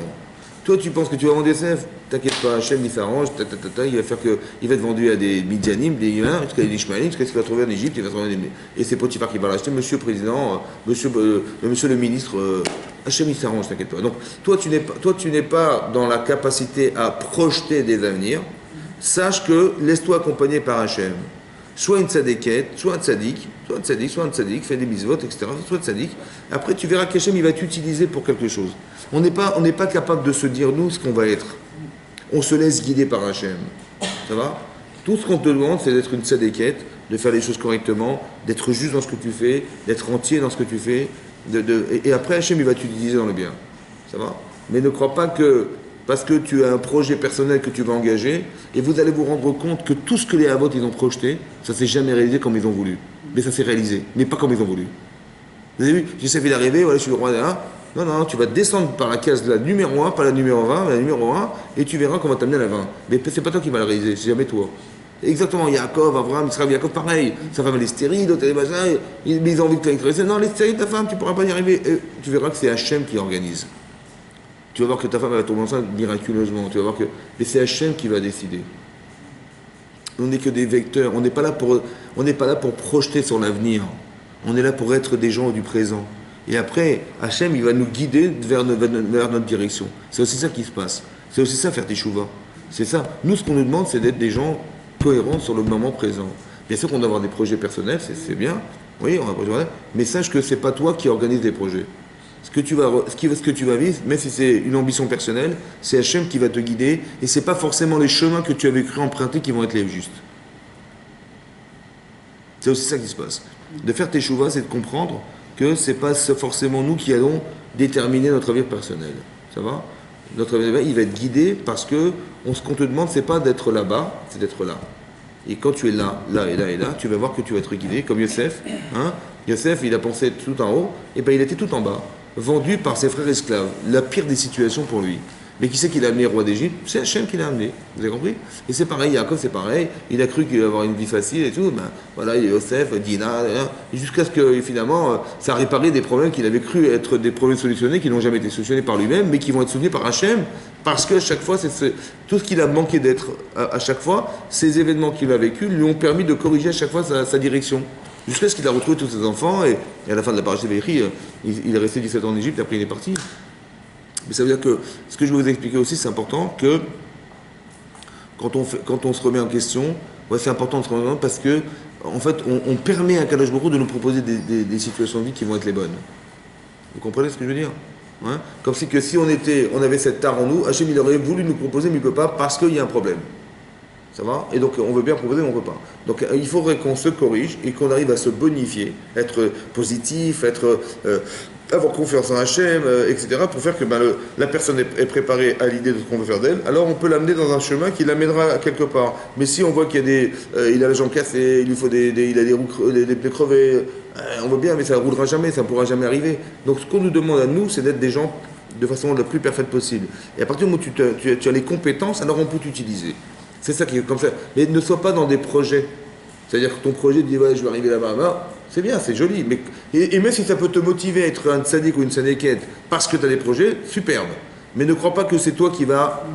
Toi, tu penses que tu vas vendre Yosef, t'inquiète pas, Hachem, il s'arrange, il va être vendu à des Midianim, des humains, jusqu'à des Ishmaélim, jusqu'à ce qu'il va trouver en Égypte, il va trouver et c'est Potiphar qui va l'acheter, monsieur le président, monsieur le ministre, Hachem, il s'arrange, t'inquiète pas. Donc, toi, tu n'es pas dans la capacité à projeter des avenirs. Sache que laisse-toi accompagner par Hachem. Soit une tzadékette, soit un tzadik, fais des mitzvot, etc., soit un tzadik. Après, tu verras qu'Hachem, il va t'utiliser pour quelque chose. On n'est pas capable de se dire, nous, ce qu'on va être. On se laisse guider par Hachem. Ça va? Tout ce qu'on te demande, c'est d'être une tzadékette, de faire les choses correctement, d'être juste dans ce que tu fais, d'être entier dans ce que tu fais. Et après, Hachem, il va t'utiliser dans le bien. Ça va? Mais ne crois pas que, parce que tu as un projet personnel que tu vas engager, et vous allez vous rendre compte que tout ce que les Havot, ils ont projeté, ça ne s'est jamais réalisé comme ils ont voulu. Mais ça s'est réalisé, mais pas comme ils ont voulu. Vous avez vu? J'essaie d'arriver, voilà, je suis le roi d'un. Non, tu vas descendre par la case de la numéro 1, pas la numéro 20, la numéro 1, et tu verras qu'on va t'amener à la 20. Mais c'est pas toi qui vas le réaliser, c'est jamais toi. Exactement, Yaakov, Abraham, Israël, Yaakov, pareil. Sa femme, elle est stérile, l'autre, elle est machin, ils ont envie de t'intéresser. Non, elle est stérile, ta femme, tu ne pourras pas y arriver. Et tu verras que c'est Hachem qui organise. Tu vas voir que ta femme va tomber enceinte miraculeusement. Tu vas voir que. Mais c'est Hachem qui va décider. On n'est que des vecteurs. On n'est pas là pour projeter sur l'avenir. On est là pour être des gens du présent. Et après, Hachem, il va nous guider vers notre direction. C'est aussi ça qui se passe. C'est aussi ça faire teshuva. C'est ça. Nous, ce qu'on nous demande, c'est d'être des gens cohérents sur le moment présent. Bien sûr qu'on doit avoir des projets personnels, c'est bien. Oui, on a un projet personnel. Mais sache que c'est pas toi qui organise des projets. Ce que tu vas vivre, même si c'est une ambition personnelle, c'est Hachem qui va te guider. Et c'est pas forcément les chemins que tu avais cru emprunter qui vont être les justes. C'est aussi ça qui se passe. De faire teshuva, c'est de comprendre que c'est pas forcément nous qui allons déterminer notre avenir personnel. Ça va? Notre avenir, il va être guidé parce que ce qu'on te demande, c'est pas d'être là-bas, c'est d'être là. Et quand tu es là, là et là et là, tu vas voir que tu vas être guidé, comme Yosef. Hein? Yosef, il a pensé être tout en haut, et bien il était tout en bas, vendu par ses frères esclaves. La pire des situations pour lui. Mais qui c'est qui l'a amené roi d'Égypte? C'est Hachem qui l'a amené. Vous avez compris? Et c'est pareil, Yaakov, c'est pareil. Il a cru qu'il allait avoir une vie facile et tout. Ben, voilà, il est Yosef, Dina, jusqu'à ce que finalement, ça a réparé des problèmes qu'il avait cru être des problèmes solutionnés, qui n'ont jamais été solutionnés par lui-même, mais qui vont être solutionnés par Hachem. Parce que chaque fois, tout ce qu'il a manqué d'être à chaque fois, ces événements qu'il a vécus lui ont permis de corriger à chaque fois sa direction. Jusqu'à ce qu'il a retrouvé tous ses enfants, et à la fin de la parasha de Vaïchi, il est resté 17 ans en Égypte, après il est parti. Mais ça veut dire que, ce que je vais vous expliquer aussi, c'est important que, quand on se remet en question, ouais, c'est important de se remettre en question parce que, en fait, on permet à Kadosh Baruch Hu de nous proposer des situations de vie qui vont être les bonnes. Vous comprenez ce que je veux dire? Hein? Comme si on avait cette tare en nous, Hachem il aurait voulu nous proposer, mais il ne peut pas parce qu'il y a un problème. Ça va? Et donc on veut bien proposer, mais on ne peut pas. Donc il faudrait qu'on se corrige et qu'on arrive à se bonifier, être positif, avoir confiance en Hachem, etc., pour faire que la personne est préparée à l'idée de ce qu'on veut faire d'elle. Alors on peut l'amener dans un chemin qui l'amènera quelque part. Mais si on voit qu'il y a il a la jambe cassée, il lui faut il a des plaies crevées, on veut bien, mais ça ne roulera jamais, ça ne pourra jamais arriver. Donc ce qu'on nous demande à nous, c'est d'être des gens de façon la plus parfaite possible. Et à partir du moment où tu as les compétences, alors on peut t'utiliser. C'est ça qui est comme ça. Mais ne sois pas dans des projets. C'est-à-dire que ton projet te dit, ouais, je vais arriver là-bas, c'est bien, c'est joli. Mais, et même si ça peut te motiver à être un tzaddik ou une tzadikette parce que tu as des projets, superbe. Mais ne crois pas que c'est toi qui va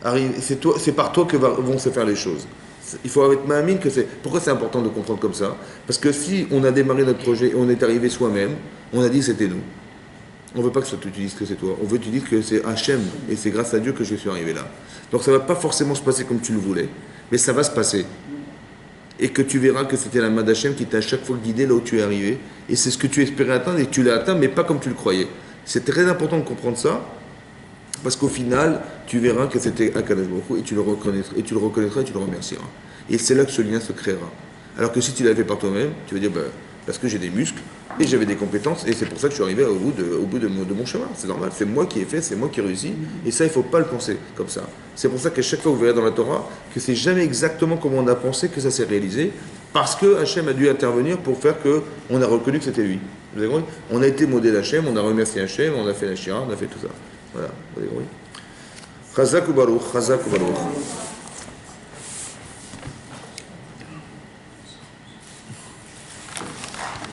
arriver, c'est par toi que vont se faire les choses. Il faut être ma'amine que c'est. Pourquoi c'est important de comprendre comme ça? Parce que si on a démarré notre projet et on est arrivé soi-même, on a dit que c'était nous. On ne veut pas que tu dises que c'est toi. On veut que tu dises que c'est Hachem et c'est grâce à Dieu que je suis arrivé là. Donc ça ne va pas forcément se passer comme tu le voulais, mais ça va se passer. Et que tu verras que c'était la main d'Hachem qui t'a à chaque fois guidé là où tu es arrivé. Et c'est ce que tu espérais atteindre et tu l'as atteint, mais pas comme tu le croyais. C'est très important de comprendre ça, parce qu'au final, tu verras que c'était Akadosh Baruch Hu et tu le reconnaîtras et tu le remercieras. Et c'est là que ce lien se créera. Alors que si tu l'avais fait par toi-même, tu vas dire, parce que j'ai des muscles et j'avais des compétences et c'est pour ça que je suis arrivé au bout de mon chemin. C'est normal, c'est moi qui ai fait, c'est moi qui ai réussi. Et ça, il ne faut pas le penser comme ça. C'est pour ça qu'à chaque fois, vous verrez dans la Torah que c'est jamais exactement comme on a pensé que ça s'est réalisé, parce que Hachem a dû intervenir pour faire qu'on a reconnu que c'était lui. Vous avez compris? On a été modèle Hachem, on a remercié Hachem, on a fait la Shira, on a fait tout ça. Voilà, vous avez compris? Chazak ou Baruch, Chazak ou Baruch.